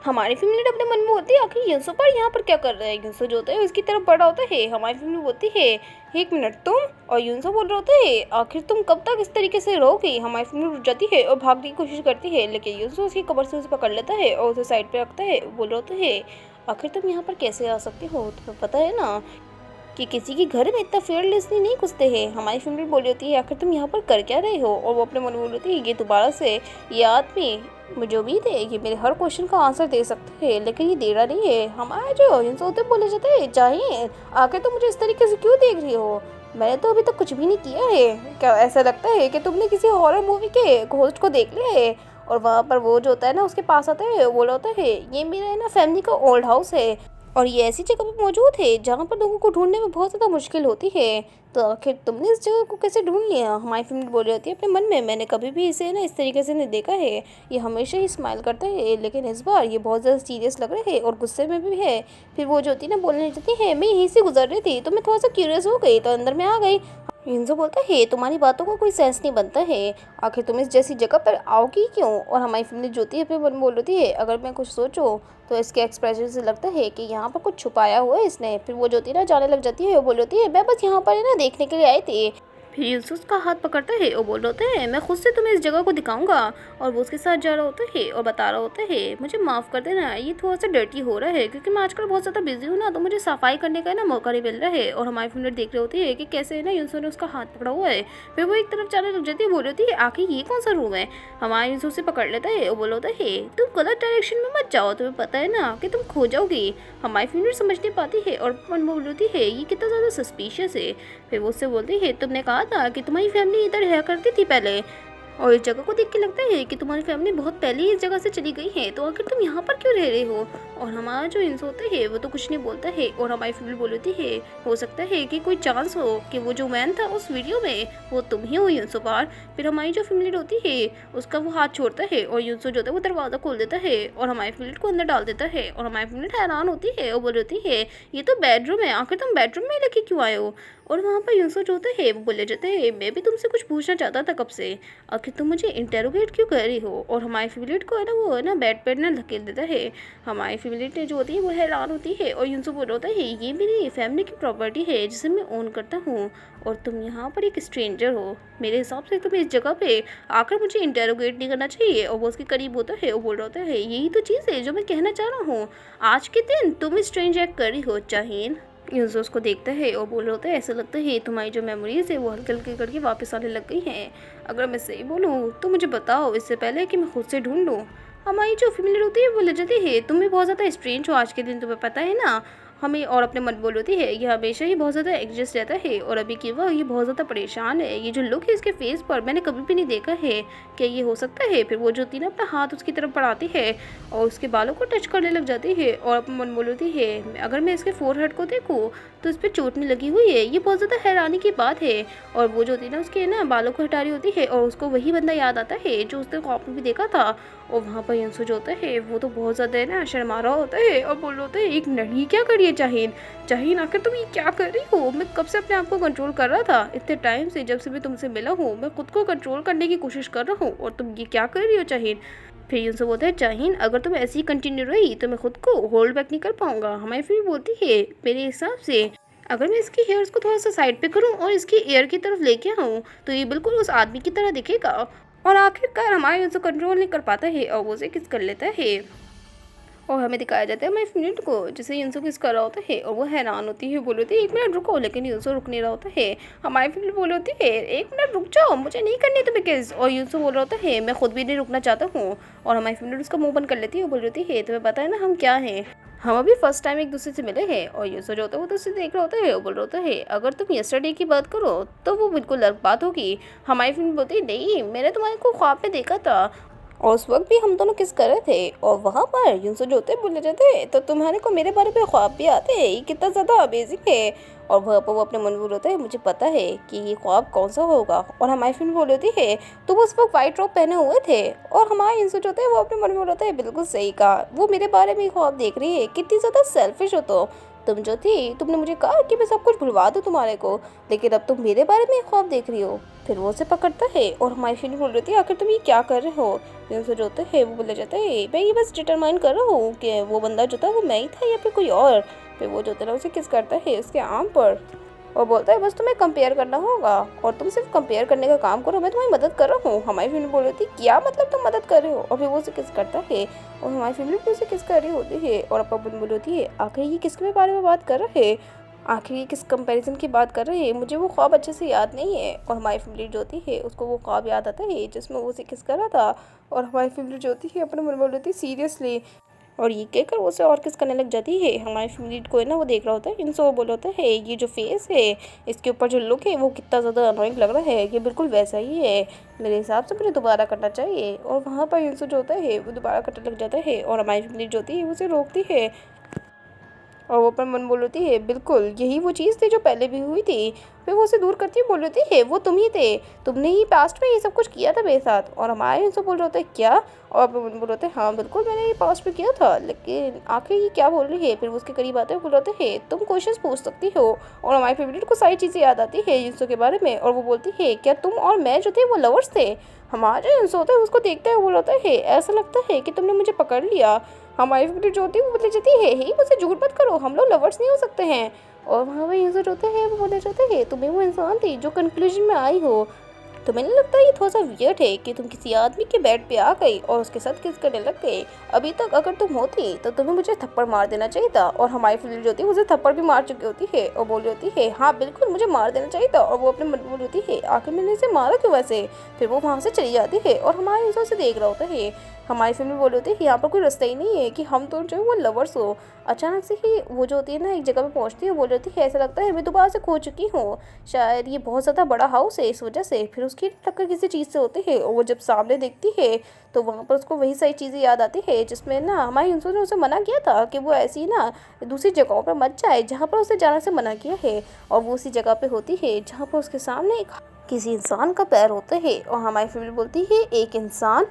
S1: हमारी फैमिली अपने मन में होती है आखिर यूनसो पर यहाँ पर क्या कर रहा है? यूनसो जो होता है उसकी तरफ बड़ा होता है। हमारी फैमिली बोलती है 1 मिनट तुम? और यूनसो बोल रहा होता है आखिर तुम कब तक इस तरीके से रहोगी? हमारी फैमिली रुक जाती है और भागने की कोशिश करती है लेकिन यूनसो उसकी कमर से उसे पकड़ लेता है और उसे साइड पे रखता है। बोल रहा होता है आखिर तुम यहाँ पर कैसे आ सकती हो? तुम्हें पता है ना कि किसी के घर में इतना फेयरलेसली नहीं घुसते हैं। हमारी फैमिली बोल रही होती है आखिर तुम यहाँ पर कर क्या रहे हो? और वो अपने मन में बोल रही होती है ये दोबारा से ये आदमी मुझे उम्मीद है कि मेरे हर क्वेश्चन का आंसर दे सकते हैं लेकिन ये दे रहा नहीं है। हमारे जो इनसे होते बोले जाते हैं चाहिए आखिर तुम मुझे इस तरीके से क्यों देख रही हो? मैंने तो अभी तक कुछ भी नहीं किया है। क्या ऐसा लगता है कि तुमने किसी हॉरर मूवी के घोस्ट को देख लिया है? और वहाँ पर वो जो होता है ना उसके पास आता है, वो बोला होता है ये मेरा ना फैमिली का ओल्ड हाउस है और ये ऐसी जगह पे मौजूद है जहाँ पर लोगों को ढूंढने में बहुत ज़्यादा मुश्किल होती है। तो आखिर तुमने इस जगह को कैसे ढूंढ लिया? हमारी फैमिली बोल रही होती है अपने मन में मैंने कभी भी इसे ना इस तरीके से नहीं देखा है, ये हमेशा ही स्माइल करता है लेकिन इस बार ये बहुत ज़्यादा सीरियस लग रहा है और गुस्से में भी है। फिर वो जो होती है ना बोलने लगती है मैं यहीं से गुजर रही थी तो मैं थोड़ा सा क्यूरियस हो गई तो अंदर में आ गई। हिंजो बोलता है तुम्हारी बातों का कोई सेंस नहीं बनता है, आखिर तुम इस जैसी जगह पर आओगी क्यों? और हमारी फैमिली जो होती है फिर मन बोल रही है अगर मैं कुछ सोचूं तो इसके एक्सप्रेशन से लगता है कि यहाँ पर कुछ छुपाया हुआ है इसने। फिर वो जो होती है ना जाने लग जाती है, वो बोल रही है मैं बस यहाँ पर है ना देखने के लिए आई थी। फिर यूसुफ उसका हाथ पकड़ता है और बोल रहा होता है मैं खुद से तुम्हें इस जगह को दिखाऊंगा। और वो उसके साथ जा रहा होता है और बता रहा होता है मुझे माफ़ कर देना ये थोड़ा सा डर्टी हो रहा है क्योंकि मैं आजकल बहुत ज़्यादा बिजी हूँ ना तो मुझे सफाई करने का ना मौका नहीं मिल रहा है। और हमारी फैमिली देख रही होती है कि कैसे है ना यूसुफ ने उसका हाथ पकड़ा हुआ है। फिर वो एक तरफ जाने लग जाती है, बोल रही होती है आखिर ये कौन सा रूम है? हमारा यूसुफ से पकड़ लेता है और बोल होता है तुम गलत डायरेक्शन में मत जाओ, तुम्हें पता है ना कि तुम खो जाओगी। हमारी फैमिली समझ नहीं पाती है और बोल रही है ये कितना ज़्यादा सस्पिशियस है। फिर वो उससे बोलती है तुमने कहा था कि तुम्हारी फैमिली इधर रहा करती थी पहले और इस जगह को देख के लगता है कि तुम्हारी फैमिली बहुत पहले ही इस जगह से चली गई है, तो आखिर तुम यहाँ पर क्यों रह रहे हो? और हमारा जो इंस होता है वो तो कुछ नहीं बोलता है और हमारी फैमिली बोल होती है हो सकता है कि कोई चांस हो कि वो जो मैन था उस वीडियो में वो तुम ही हो यूसो पार। फिर हमारी जो फैमिली होती है उसका वो हाथ छोड़ता है और यूसो जो होता है वो दरवाज़ा खोल देता है और हमारी फैमिली को अंदर डाल देता है। और हमारी फैमिली हैरान होती है और बोल होती है ये तो बेडरूम है, आखिर तुम बेडरूम में लेके क्यों आए हो? और वहाँ पर यूसो जो होता है वो बोले जाते हैं मैं भी तुमसे कुछ पूछना चाहता था कब से, आखिर तुम मुझे इंटेरोगेट क्यों कर रही हो? और हमारी फेवरेट को है ना वो है ना बेड पर ना धकेल देता है। हमारी फेवरेट जो होती है वो हैरान होती है और यूसो बोल रहा होता है ये मेरी फैमिली की प्रॉपर्टी है जिसे मैं ओन करता हूँ और तुम यहाँ पर एक स्ट्रेंजर हो। मेरे हिसाब से तुम्हें इस जगह पे आकर मुझे इंटेरोगेट नहीं करना चाहिए। और वो उसके करीब होता है और बोल रहा होता है यही तो चीज़ है जो मैं कहना चाह रहा हूँ, आज के दिन तुम स्ट्रेंज एक्ट कर रही हो चाहिए। यूसो उसको देखता है और बोल रहा होता है ऐसा लगता है तुम्हारी जो मेमोरीज है वो हल्के हल्के करके वापस आने लग गई हैं। अगर मैं सही बोलूँ तो मुझे बताओ इससे पहले कि मैं खुद से ढूंढ लूँ। हमारी जो फैमिली होती है वो ले जाती है तुम भी बहुत ज़्यादा स्ट्रेंज हो आज के दिन, तुम्हें पता है ना। हमें और अपने मन बोल होती है ये हमेशा ही बहुत ज़्यादा एग्जिस्ट रहता है और अभी की वह ये बहुत ज़्यादा परेशान है। ये जो लुक है इसके फेस पर मैंने कभी भी नहीं देखा है, क्या ये हो सकता है? फिर वो जो होती है ना अपना हाथ उसकी तरफ बढ़ाती है और उसके बालों को टच करने लग जाती है और अपने मन बोल होती है अगर मैं इसके फोरहेड को देखूँ तो इस पर चोट नहीं लगी हुई है, ये बहुत ज़्यादा हैरानी की बात है। और वो जो होती है ना उसके ना बालों को हटा रही होती है और उसको वही बंदा याद आता है जो उसने ख्वाब में भी देखा था। और वहाँ पर यंसु जो होता है वो तो बहुत ज़्यादा है ना शर्मा रहा होता है और बोल रहा होता है एक लड़की क्या कर रही है चाहिन, चाहिन आखिर तुम ये क्या कर रही हो? मैं कब से अपने आप को कंट्रोल कर रहा था, इतने टाइम से जब से मैं तुमसे मिला हूँ मैं खुद को कंट्रोल करने की कोशिश कर रहा हूँ और तुम ये क्या कर रही हो चाहिन? फिर यूँ से बोलता है चाहिन अगर तुम ऐसे ही कंटिन्यू रही तो मैं खुद को होल्ड बैक नहीं कर पाऊंगा। हमारी फिर बोलती है मेरे हिसाब से अगर मैं इसकी हेयर्स को थोड़ा सा साइड पे करूं और इसकी ईयर की तरफ लेके आऊं तो ये बिल्कुल उस आदमी की तरह दिखेगा। और आखिरकार हमारे उसे कंट्रोल नहीं कर पाता है और वो उसे किस कर लेता है और हमें दिखाया जाता है हमारे फ्रेंड को जिसे यूंसो किस कर रहा होता है और वो हैरान होती है, बोल होती है एक मिनट रुको, लेकिन यूंसो रुक नहीं रहा होता है। हमारी फ्रेंड बोल होती है एक मिनट रुक जाओ मुझे नहीं करनी तुम्हें किस, और यूंसो बोल रहा होता है मैं खुद भी नहीं रुकना चाहता हूँ। और हमारी फ्रेंड उसका मुंह बंद कर लेती है और बोल होती है तुम्हें पता है ना हम क्या हैं, हम अभी फर्स्ट टाइम एक दूसरे से मिले हैं। और यूसो जो होता है वो तो उसे देख रहा होता है और बोल रहा होता है अगर तुम यस्टरडे की बात करो तो वो बिल्कुल अलग बात होगी। हमारी फ्रेंड बोलती है नहीं मैंने तुम्हारे को ख्वाब में देखा था और उस वक्त भी हम दोनों किस कर रहे थे और वहाँ पर यूंसो जो होते बोले जाते हैं तो तुम्हारे को मेरे बारे में ख्वाब भी आते हैं, ये कितना ज़्यादा अमेजिंग है। और वहाँ पर वो अपने मन बोल होता है मुझे पता है कि ये ख्वाब कौन सा होगा। और हमारी फ्रेंड बोल होती है तुम उस वक्त वाइट रॉब पहने हुए थे और हमारे यूंसो जो होते हैं वो अपने मन बोल होता है बिल्कुल सही कहा, वो मेरे बारे में ख्वाब देख रही है, कितनी ज़्यादा सेल्फिश हो तुम जो थी, तुमने मुझे कहा कि मैं सब कुछ भुलवा दूँ तुम्हारे को, लेकिन अब तुम मेरे बारे में ख्वाब देख रही हो। फिर वो उसे पकड़ता है और हमारी फ्रेंड बोल रही थी आखिर तुम ये क्या कर रहे हो। फिर जो होता है वो बोले जाता है मैं ये बस डिटरमाइन कर रहा हूँ कि वो बंदा जो था वो मैं ही था या फिर कोई और। फिर वो जो होता है उसे किस करता है उसके आर्म पर और बोलता है बस तुम्हें कंपेयर करना होगा और तुम सिर्फ कंपेयर करने का काम करो, मैं तुम्हारी मदद कर रहा हूँ। हमारी फैमिली बोल रही थी क्या मतलब तुम मदद कर रहे हो, और फिर वो उसे किस करता है और हमारी फैमिली भी उसे किस कर रही होती है। और अपा बोल होती है आखिर ये किसके बारे में बात कर रहे हैं, आखिर ये किस कंपैरिजन की बात कर रहे हैं, मुझे वो ख्वाब अच्छे से याद नहीं है। और हमारी फैमिली जो होती है उसको वो ख्वाब याद आता है जिसमें वो उसे किस कर रहा था। और हमारी फैमिली जो होती है अपने मन बोल रही थी सीरियसली, और ये कहकर वो उसे और किस करने लग जाती है। हमारी फैमिली को है ना वो देख रहा होता है, इनसे वो बोल होता है ये जो फेस है इसके ऊपर जो लुक है वो कितना ज़्यादा अनोइंग लग रहा है, ये बिल्कुल वैसा ही है, मेरे हिसाब से मुझे दोबारा करना चाहिए। और वहाँ पर इनसे जो होता है वो दोबारा कटने लग जाता है और हमारी फैमिली जो होती है वो उसे रोकती है और वो अपन मन बोल होती है बिल्कुल यही वो चीज़ थी जो पहले भी हुई थी। फिर वो उसे दूर करती है बोल होती है वो तुम ही थे, तुमने ही पास्ट में ये सब कुछ किया था मेरे साथ। और हमारे उनसे बोल रहे होते हैं क्या, और अपन मन बोल होते हैं हाँ बिल्कुल मैंने ये पास्ट में किया था, लेकिन आखिर ये क्या बोल रही है। फिर वो उसके करीब आते हैं बोल होते हैं तुम क्वेश्चन पूछ सकती हो। और हमारी फेवरेट को सारी चीज़ें याद आती है इंसो के बारे में और वो बोलती है क्या तुम और मैं जो थे वो लवर्स थे। हमारे इंसो होता है उसको देखते हुए बोल होता है ऐसा लगता है कि तुमने मुझे पकड़ लिया। हमारी फेवरेट जो होती है वो बोले जाती है ही मुझसे झूठ मत करो, हम लोग लवर्स नहीं हो सकते हैं। और वहाँ पर यूजर होते हैं वो बोले जाते हैं तुम्हें वो इंसान थी जो कंक्लूजन में आई हो, तुम्हें नहीं लगता ये थोड़ा सा वियर्ड है कि तुम किसी आदमी के बेड पे आ गई और उसके साथ किस करने लग गए, अभी तक अगर तुम होती तो तुम्हें मुझे थप्पड़ मार देना चाहिए था। और हमारी फैमिली जो होती है उसे थप्पड़ भी मार चुकी होती है और बोल रही होती है हाँ बिल्कुल मुझे मार देना चाहिए था। और वो अपने मन बोल होती है आखिर मैंने इसे मारा क्यों वैसे। फिर वो वहाँ से चली जाती है और हमारे इंसान से देख रहा होता है। हमारी फैमिली बोल होती है यहाँ पर कोई रास्ता ही नहीं है कि हम दोनों जो है वो लवर्स हो। अचानक से ही वो जो होती है ना एक जगह पे पहुँचती है, बोल रही होती है ऐसा लगता है मैं दोबारा से खो चुकी हूँ, शायद ये बहुत ज़्यादा बड़ा हाउस है इस वजह से। फिर उसकी टक्कर किसी चीज़ से होती है और वो जब सामने देखती है तो वहाँ पर उसको वही सारी चीज़ें याद आती है जिसमें ना हमारी इंसान ने उसे मना किया था कि वो ऐसी ना दूसरी जगहों पर मत जाए जहाँ पर उसे जाने से मना किया है। और वो उसी जगह पे होती है जहाँ पर उसके सामने एक किसी इंसान का पैर होता है और हमारी फैमिली बोलती है एक इंसान।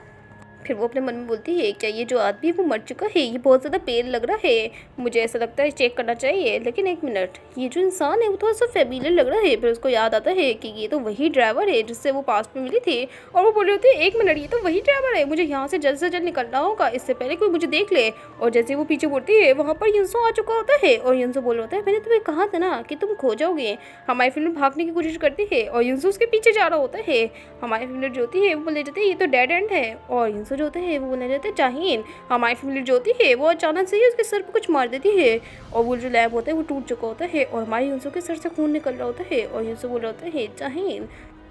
S1: फिर वो अपने मन में बोलती है क्या ये जो आदमी है वो मर चुका है, ये बहुत ज़्यादा पेल लग रहा है, मुझे ऐसा लगता है चेक करना चाहिए। लेकिन एक मिनट ये जो इंसान है वो थोड़ा सा फेमिलियर लग रहा है। फिर उसको याद आता है कि ये तो वही ड्राइवर है जिससे वो पास में मिली थी। और वो बोली होती है एक मिनट ये तो वही ड्राइवर है, मुझे यहाँ से जल्द निकलना होगा इससे पहले कोई मुझे देख ले। और जैसे वो पीछे मुड़ती है वहाँ पर युंसो आ चुका होता है और युंसो बोल होता है मैंने तुम्हें कहा था ना कि तुम खो जाओगे। हमारी फिल्म भागने की कोशिश करती है और युंसो उसके पीछे जा रहा होता है। हमारी फिल्म जो होती है वो बोले जाती है ये तो डेड एंड है और युंसो जो होता है वो बोले जाते चाहिए। हमारी फैमिली जो होती है वो अचानक से ही उसके सर पे कुछ मार देती है और वो जो लैब होता है वो टूट चुका होता है और हमारी यूंसो के सर से खून निकल रहा होता है और यूंसो बोल रहा होता है चाहिए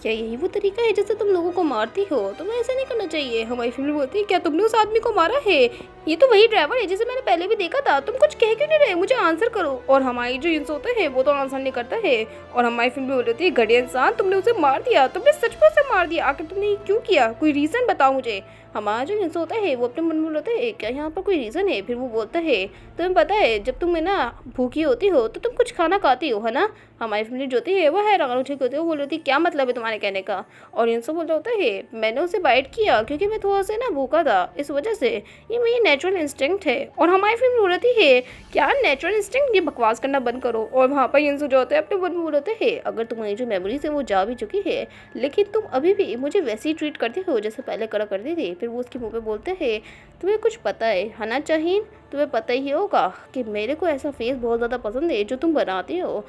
S1: क्या यही वो तरीका है जिससे तुम लोगों को मारती हो? तुम्हें ऐसा नहीं करना चाहिए। हमारी फैमिली बोलती है क्या तुमने उस आदमी को मारा है? ये तो वही ड्राइवर है जिसे मैंने पहले भी देखा था। तुम कुछ कह क्यों नहीं रहे? मुझे आंसर करो। और हमारी जो इंसान होता है वो तो आंसर नहीं करता है। और हमारी फैमिली बोल रही थी घटिया इंसान, तुमने उसे मार दिया, तुमने सच में उसे मार दिया। आखिर तुमने ये क्यों किया? कोई रीज़न बताओ मुझे। हमारा जो इंसान होता है वो अपने मन में बोलता है क्या यहाँ पर कोई रीज़न है? फिर वो बोलता है तुम्हें पता है जब तुम ना भूखी होती हो तो तुम कुछ खाना खाती हो, है ना? हमारी फैमिली जो होती है वो हैरान हो चुकी होती है। वो बोल रही थी क्या मतलब है तुम्हारे कहने का? और इन सब बोल रहा होता है मैंने उसे बाइट किया क्योंकि मैं थोड़ा सा ना भूखा था, इस वजह से। ये मेरी नेचुरल इंस्टिंक्ट है। और हमारी फैमिली बोल रही है क्या नेचुरल इंस्टिंक्ट? ये बकवास करना बंद करो। और वहाँ पर इंसु जो होता है अपने मन में बोल रहे हैं अगर तुम्हारी जो मेमोरीज है वो जा भी चुकी है लेकिन तुम अभी भी मुझे वैसे ही ट्रीट करते हो जैसे पहले करा करती थी। फिर वो उसके मुँह पे बोलते हैं तुम्हें कुछ पता है ना चाहिए? तुम्हें पता ही होगा कि मेरे को ऐसा फेस बहुत ज़्यादा पसंद है जो तुम बनाती हो।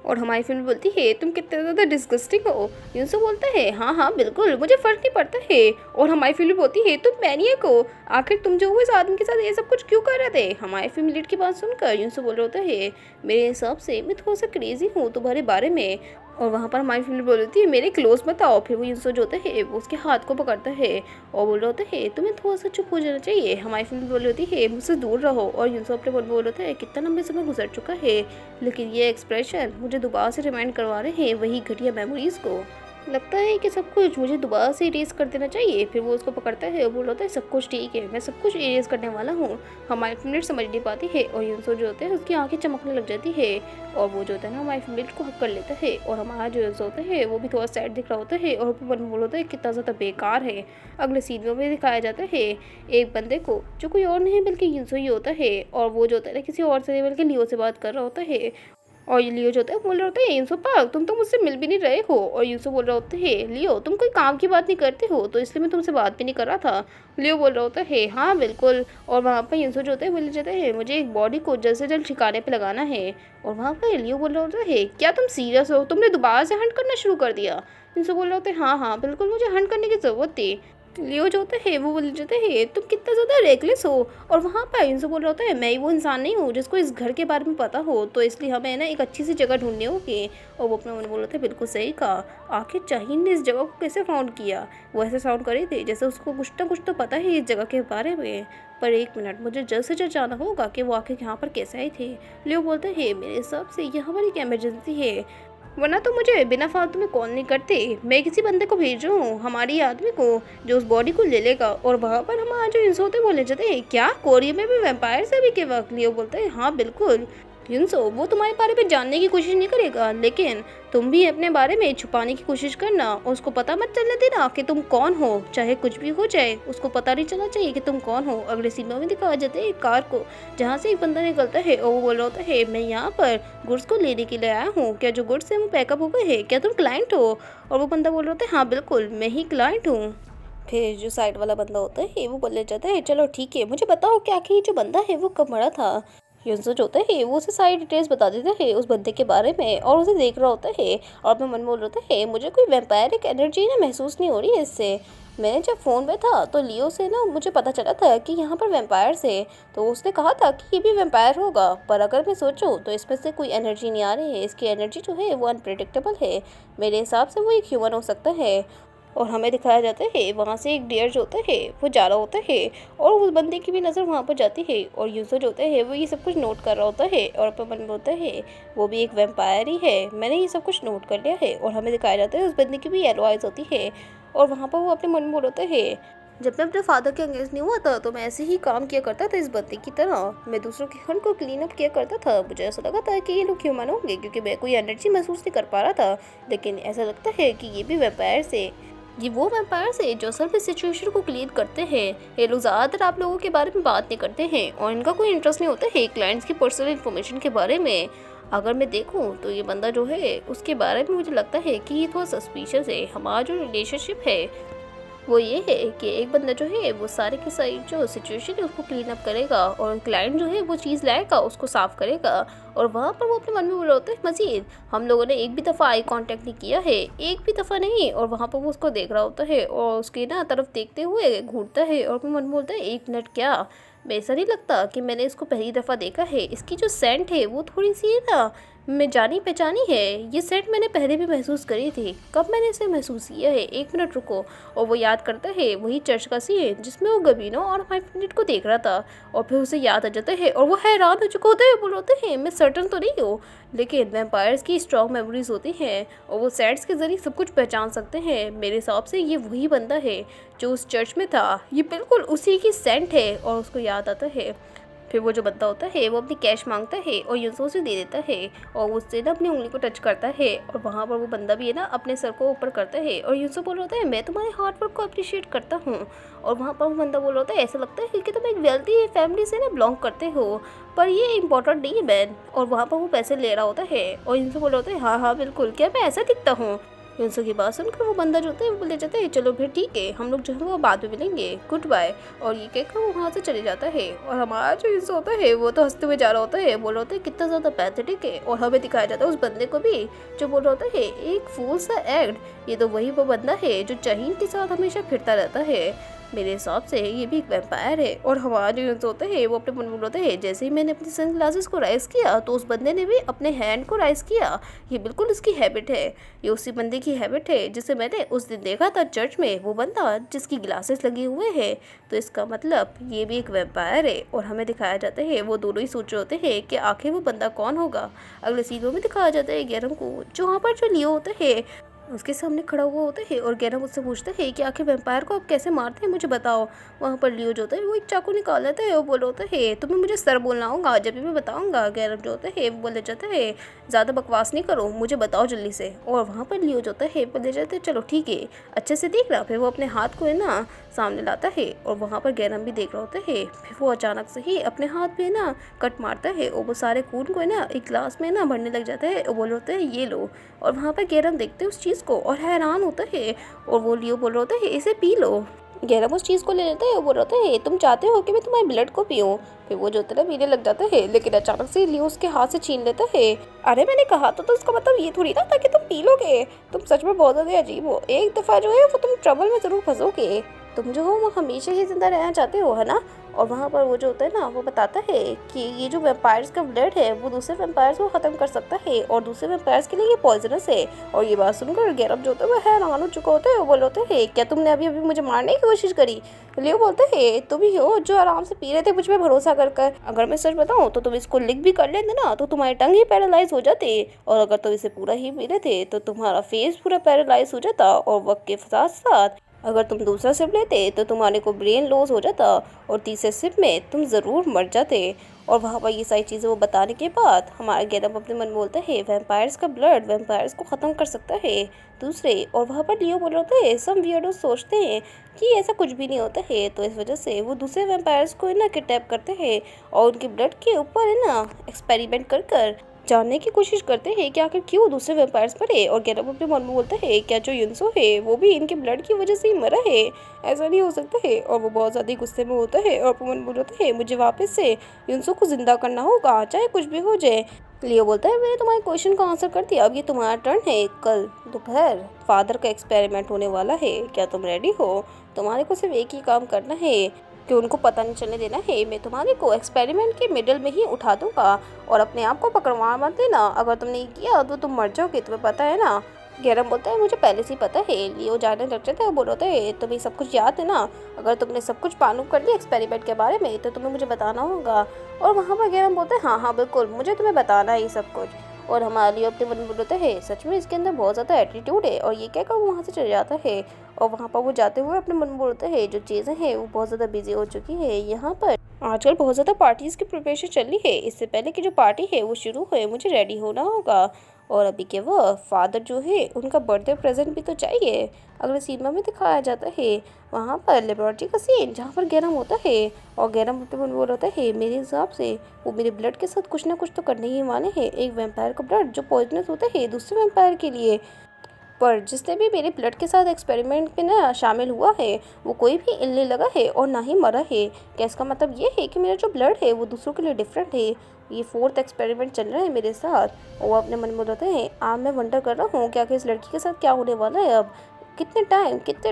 S1: और हमारी फिल्म बोलती है तुम कितने ज़्यादा डिस्गस्टिंग हो। यूसु बोलता है हाँ हाँ बिल्कुल, मुझे फ़र्क नहीं पड़ता है। और हमारी फिल्म बोलती है तुम मैनियक हो, आखिर तुम जो हुए इस आदमी के साथ ये सब कुछ क्यों कर रहे थे? हमारी फिल्म लीड की बात सुनकर यूसु बोल रहा होता है मेरे हिसाब से मैं थोड़ा सा क्रेजी हूँ तुम्हारे बारे में। और वहाँ पर हमारी फैमिली बोल रही थी मेरे क्लोज मत आओ। फिर वो यूसुफ जो होता है वो उसके हाथ को पकड़ता है और बोल रहा होता है तुम्हें थोड़ा सा चुप हो जाना चाहिए। हमारी फैमिली बोल रही होती है मुझसे दूर रहो। और यूसुफ अपने बोल रहा है कितना लंबे समय गुजर चुका है लेकिन ये एक्सप्रेशन मुझे दोबारा से रिमाइंड करवा रहे हैं वही घटिया मेमोरीज को। लगता है कि सब कुछ मुझे दोबारा से इरेज कर देना चाहिए। फिर वो उसको पकड़ता है और बोल रहा है सब कुछ ठीक है, मैं सब कुछ इरेज करने वाला हूँ। हमारी फैमिली समझ नहीं पाती है और यूसुफ जो होते हैं उसकी आंखें चमकने लग जाती है। और वो जो होता है ना हमारी फैमिली को हक कर लेता है। और हमारा जो यूसुफ होता है वो भी थोड़ा सैड दिख रहा होता है और मन में बोल होता है कितना ज़्यादा बेकार है। अगले सीन में दिखाया जाता है एक बंदे को जो कोई और नहीं बल्कि यूसुफ ही होता है। और वो जो होता है ना किसी और से नहीं बल्कि लियो से बात कर रहा होता है। और ये लियो जो होता है बोल रहा होता है यूसुफ पाक तुम तो मुझसे मिल भी नहीं रहे हो। और यूसुफ बोल रहा होता है लियो तुम कोई काम की बात नहीं करते हो तो इसलिए मैं तुमसे बात भी नहीं कर रहा था। लियो बोल रहा होता है हाँ बिल्कुल। और वहाँ पर यूसुफ जो होता है बोल जाता है मुझे एक बॉडी को जल्द से जल्द ठिकाने पे लगाना है। और वहाँ पर लियो बोल रहा होता है क्या तुम सीरियस हो? तुमने दोबारा से हंट करना शुरू कर दिया? यूसुफ बोल रहा होता है हाँ हाँ बिल्कुल मुझे हंट करने की ज़रूरत थी। लियो जो होता है वो बोल जाता है तुम कितना ज़्यादा रेकलेस हो। और वहाँ पर इनसे बोल रहा होता है मैं ही वो इंसान नहीं हूँ जिसको इस घर के बारे में पता हो तो इसलिए हमें ना एक अच्छी सी जगह ढूंढनी होगी। और वो अपने मन में बोल रहा था बिल्कुल सही कहा। आखिर चाहिन ने इस जगह को कैसे फाउंड किया? वो ऐसे साउंड कर रही थी जैसे उसको कुछ ना कुछ तो पता है इस जगह के बारे में। पर एक मिनट मुझे जल्द से जल्द जाना होगा कि वो आखिर यहाँ पर कैसे आई थी। लियो बोलते हैं मेरे हिसाब से यहाँ पर एक इमरजेंसी है वरना तो मुझे बिना फालतू में कॉल नहीं करते। मैं किसी बंदे को भेज रहा हूँ हमारी आदमी को जो उस बॉडी को ले लेगा। और वहाँ पर हम आज जो इंसो होते बोले जाते हैं क्या कोरिया में भी वैम्पायर से भी के वक्त लियो बोलते हैं हाँ बिल्कुल। युनसो वो तुम्हारे बारे में जानने की कोशिश नहीं करेगा लेकिन तुम भी अपने बारे में छुपाने की कोशिश करना। उसको पता मत चलने देना कि तुम कौन हो, चाहे कुछ भी हो जाए उसको पता नहीं चलना चाहिए कि तुम कौन हो। अगले सीन में दिखाया जाता है एक कार को जहाँ से एक बंदा निकलता है और वो बोल रहा होता है मैं यहाँ पर गुड्स को लेने के लिए आया हूँ, क्या जो गुड्स है वो पैकअप हो गए है, क्या तुम क्लाइंट हो? और वो बंदा बोल रहा होता है हाँ बिल्कुल मैं ही क्लाइंट हूँ। फिर जो साइड वाला बंदा होता है वो बोले जाता है चलो ठीक है मुझे बताओ कि आखिर ये जो बंदा है वो कब मरा था। युनसो जो होता है वो उसे सारी डिटेल्स बता देता है उस बंदे के बारे में और उसे देख रहा होता है। और अपने मन में बोल रहा होता है मुझे कोई वैम्पायरिक एनर्जी ना महसूस नहीं हो रही है इससे। मैंने जब फ़ोन में था तो लियो से ना मुझे पता चला था कि यहाँ पर वैम्पायर्स है तो उसने कहा था कि ये भी वैम्पायर होगा। पर अगर मैं सोचूं तो इसमें से कोई एनर्जी नहीं आ रही है, इसकी एनर्जी जो है वो अनप्रेडिक्टेबल है। मेरे हिसाब से वो एक ह्यूमन हो सकता है। और हमें दिखाया जाता है वहाँ से एक डियर जो होता है वो जा रहा होता है और उस बंदे की भी नज़र वहाँ पर जाती है। और यूसुफ जो होता है वो ये सब कुछ नोट कर रहा होता है और अपने मन में होता है वो भी एक वैम्पायर ही है, मैंने ये सब कुछ नोट कर लिया है। और हमें दिखाया जाता है उस बंदे की भी येलो आइज होती है। और वहाँ पर वो अपने मन में बोल होता है जब मैं अपने फादर के अंगेज नहीं हुआ था तो मैं ऐसे ही काम किया करता था इस बंदे की तरह, मैं दूसरों के घर को क्लीन अप किया करता था। मुझे ऐसा लगा था कि ये लोग ह्यूमन होंगे क्योंकि मैं कोई एनर्जी महसूस नहीं कर पा रहा था लेकिन ऐसा लगता है कि ये भी वैम्पायर से ये वो वैम्पायर से जो असल में सिचुएशन को क्लियर करते हैं। ये लोग ज़्यादातर आप लोगों के बारे में बात नहीं करते हैं और इनका कोई इंटरेस्ट नहीं होता है क्लाइंट्स की पर्सनल इन्फॉर्मेशन के बारे में। अगर मैं देखूं तो ये बंदा जो है उसके बारे में मुझे लगता है कि ये थोड़ा सस्पिशियस है। हमारा जो रिलेशनशिप है वो ये है कि एक बंदा जो है वो सारे के सारे जो सिचुएशन है उसको क्लीन अप करेगा और क्लाइंट जो है वो चीज़ लाएगा उसको साफ़ करेगा। और वहाँ पर वो अपने मन में बोल रहा होता है मजीद हम लोगों ने एक भी दफ़ा आई कांटेक्ट नहीं किया है, एक भी दफ़ा नहीं। और वहाँ पर वो उसको देख रहा होता है और उसकी ना तरफ देखते हुए घूरता है और अपने मन में बोलता है एक मिनट क्या ऐसा नहीं लगता कि मैंने इसको पहली दफ़ा देखा है। इसकी जो सेंट है वो थोड़ी सी है ना, मैं जानी पहचानी है। ये सेंट मैंने पहले भी महसूस करी थी। कब मैंने इसे महसूस किया है, एक मिनट रुको। और वो याद करता है वही चर्च का सीन जिसमें वो गबीनो और माई फ्रेंड को देख रहा था। और फिर उसे याद आ जाता है और वो हैरान हो चुका होता है। बोल होते हैं मैं सर्टन तो नहीं हूँ, लेकिन वैम्पायर्स की स्ट्रॉन्ग मेमोरीज होती हैं और वो सेंट्स के ज़रिए सब कुछ पहचान सकते हैं। मेरे हिसाब से ये वही बंदा है जो उस चर्च में था। ये बिल्कुल उसी की सेंट है और उसको याद आता है। फिर वो जो बंदा होता है वो अपनी कैश मांगता है और युनसो उसे दे देता है और उससे ना अपनी उंगली को टच करता है और वहाँ पर वो बंदा भी है ना अपने सर को ऊपर करता है और युनसो बोल रहा होता है मैं तुम्हारे हार्ड वर्क को अप्रिशिएट करता हूँ। और वहाँ पर वो बंदा बोल रहा होता है ऐसा लगता है कि तुम एक वेल्थी फैमिली से ना बिलोंग करते हो, पर ये इंपॉर्टेंट नहीं है मैन। और वहाँ पर वो पैसे ले रहा होता है और युनसो बोल रहा होता है हाँ हाँ बिल्कुल, क्या मैं ऐसा दिखता हूँ। युनसो की बात सुनकर वो बंदा जो होता है वो बोले जाता है चलो फिर ठीक है, हम लोग जो है वो बाद में मिलेंगे, गुड बाय। और ये कहकर वो वहाँ से चले जाता है और हमारा जो युनसो होता है वो तो हंसते हुए जा रहा होता है, बोल रहा होता है कितना ज़्यादा पैथेटिक है। और हमें दिखाया जाता है उस बंदे को भी जो बोल रहा होता है एक फूल सा एक्ट। ये तो वही वो बंदा है जो चहीन के साथ हमेशा फिरता रहता है। मेरे हिसाब से ये भी एक वैम्पायर है। और हमारा जो युनसो होता है वो अपने मन में बोलता है जैसे ही मैंने अपनी सन ग्लासेस को राइज किया तो उस बंदे ने भी अपने हैंड को राइज किया। ये बिल्कुल उसकी हैबिट है, ये उसी बंदे की हैबिट है जिसे मैंने उस दिन देखा था चर्च में, वो बंदा जिसकी ग्लासेस लगे हुए हैं। तो इसका मतलब ये भी एक वैम्पायर है। और हमें दिखाया जाता है वो दोनों ही सोच रहे होते हैं कि आखिर वो बंदा कौन होगा। अगले सीनों में दिखाया जाता है गैरम को जो वहाँ पर जो लियो होता है उसके सामने खड़ा हुआ होता है और गैरम उससे पूछता है कि आखिर वैम्पायर को आप कैसे मारते हैं, मुझे बताओ। वहाँ पर लियो जो होता है वो एक चाकू निकाल लेता है और बोल होता है तुम्हें मुझे सर बोलना होगा जब भी मैं बताऊँगा। गैरम जो होता है वो बोले जाता है ज़्यादा बकवास नहीं करो, मुझे बताओ जल्दी से। और वहाँ पर लियो जो होता है बोले जाते हैं चलो ठीक है, अच्छे से देख रहा। फिर वो अपने हाथ को है ना सामने लाता है और वहाँ पर गैरम भी देख रहा होता है। फिर वो अचानक से ही अपने हाथ पे ना कट मारता है और वो सारे खून को है ना एक ग्लास में ना भरने लग जाता है और बोल होता है ये लो। और वहाँ पर गैरम देखते हैं उस चीज़ को और हैरान होता है और वो लियो बोल रहा होता है इसे पी लो। गैरम उस चीज़ को ले लेता है और बोल रहा होता है तुम चाहते हो कि मैं तुम्हारे ब्लड को पीऊँ। फिर वो जो होता है पीने लग जाता है, लेकिन अचानक से लियो उसके हाथ से छीन लेता है। अरे मैंने कहा तो उसका मतलब ये थोड़ी ना था कि तुम पी लोगे। तुम सच में बहुत ज़्यादा अजीब हो, एक दफ़ा जो है वो तुम ट्रबल में ज़रूर फंसोगे। तुम जो हो वो हमेशा ही जिंदा रहना चाहते हो है ना। और वहाँ पर वो जो होता है ना वो बताता है कि ये जो वैम्पायर्स का ब्लड है वो दूसरे वैम्पायर्स को ख़त्म कर सकता है और दूसरे वैम्पायर्स के लिए ये पॉइजनस है। और ये बात सुनकर गैरम जो होता है वो हैरान हो चुका होता है। वो बोल होता है क्या तुमने अभी अभी मुझे मारने की कोशिश करी। लियो बोलता है तुम ही हो जो आराम से पी रहे थे मुझ पर भरोसा कर कर। अगर मैं सच बताऊँ तो तुम इसको लिख भी कर लेते ना तो तुम्हारी टंग ही पैरालाइज हो जाती, और अगर तुम इसे पूरा ही पी रहे थे तो तुम्हारा फेस पूरा पैरालाइज हो जाता, और वक्त के साथ साथ अगर तुम दूसरा सिप लेते तो तुम्हारे को ब्रेन लॉस हो जाता और तीसरे सिप में तुम ज़रूर मर जाते। और वहाँ पर ये सारी चीज़ें वो बताने के बाद हमारा गैरम अपने मन में बोलता है वैम्पायर्स का ब्लड वैम्पायर्स को ख़त्म कर सकता है दूसरे। और वहाँ पर लियो बोल रहा होता है सब वियर्डो सोचते हैं कि ऐसा कुछ भी नहीं होता है, तो इस वजह से वो दूसरे वैम्पायर्स को है ना किडनैप करते हैं और उनके ब्लड के ऊपर है ना एक्सपेरिमेंट कर कर जानने की कोशिश करते हैं कि आखिर क्यों दूसरे वैम्पायर्स मरे। और गैरम अपने मन में बोलता है क्या जो युनसो है वो भी इनके ब्लड की वजह से ही मरा है, ऐसा नहीं हो सकता है। और वो बहुत ज़्यादा गुस्से में होता है और अपने मन में बोलता है मुझे वापस से युनसो को जिंदा करना होगा चाहे कुछ भी हो जाए। लियो बोलता है मैंने तुम्हारे क्वेश्चन का आंसर कर दिया, अब ये तुम्हारा टर्न है। कल दोपहर फादर का एक्सपेरिमेंट होने वाला है, क्या तुम रेडी हो। तुम्हारे को सिर्फ एक ही काम करना है कि उनको पता नहीं चलने देना है। मैं तुम्हारे को एक्सपेरिमेंट के मिडिल में ही उठा दूंगा और अपने आप को पकड़वा मत देना, अगर तुमने ये किया तो तुम मर जाओगे, तुम्हें पता है ना। गैरम बोलता है मुझे पहले से ही पता है। लियो जाने लग जाता है, बोल रहा है तुम्हें सब कुछ याद है ना, अगर तुमने सब कुछ मालूम कर लिया एक्सपेरिमेंट के बारे में तो तुम्हें मुझे बताना होगा। और वहाँ पर गैरम बोलता है हाँ हाँ बिल्कुल मुझे तुम्हें बताना है ये सब कुछ। और हमारा लियो अपने मन में बोलता है सच में इसके अंदर बहुत ज़्यादा एटीट्यूड है, और ये कहकर वो वहाँ से चले जाता है। और वहाँ पर वो जाते हुए अपने मन में बोलता है जो चीज़ें हैं वो बहुत ज़्यादा बिजी हो चुकी है यहाँ पर, आजकल बहुत ज़्यादा पार्टीज़ की प्रिपरेशन चल रही है, इससे पहले कि जो पार्टी है वो शुरू हो मुझे रेडी होना होगा। और अभी के वो फादर जो है उनका बर्थडे प्रेजेंट भी तो चाहिए। अगले सीन में दिखाया जाता है वहाँ पर लेबोरेटरी का सीन जहाँ पर गैरम होता है और गैरम अपने मन में बोल रहा है मेरे हिसाब से वो मेरे ब्लड के साथ कुछ ना कुछ तो करने ही वाले हैं, एक वैम्पायर का ब्लड जो पॉइजनस होता है दूसरे वैम्पायर के लिए। पर जिसने भी मेरे ब्लड के साथ एक्सपेरिमेंट में ना शामिल हुआ है वो कोई भी इलने लगा है और ना ही मरा है। क्या इसका मतलब ये है कि मेरा जो ब्लड है वो दूसरों के लिए डिफरेंट है। ये फोर्थ एक्सपेरिमेंट चल रहा है मेरे साथ। और वो अपने मन में बोलते हैं मैं वंडर कर रहा हूँ कि आखिर इस लड़की के साथ क्या होने वाला है अब। कितने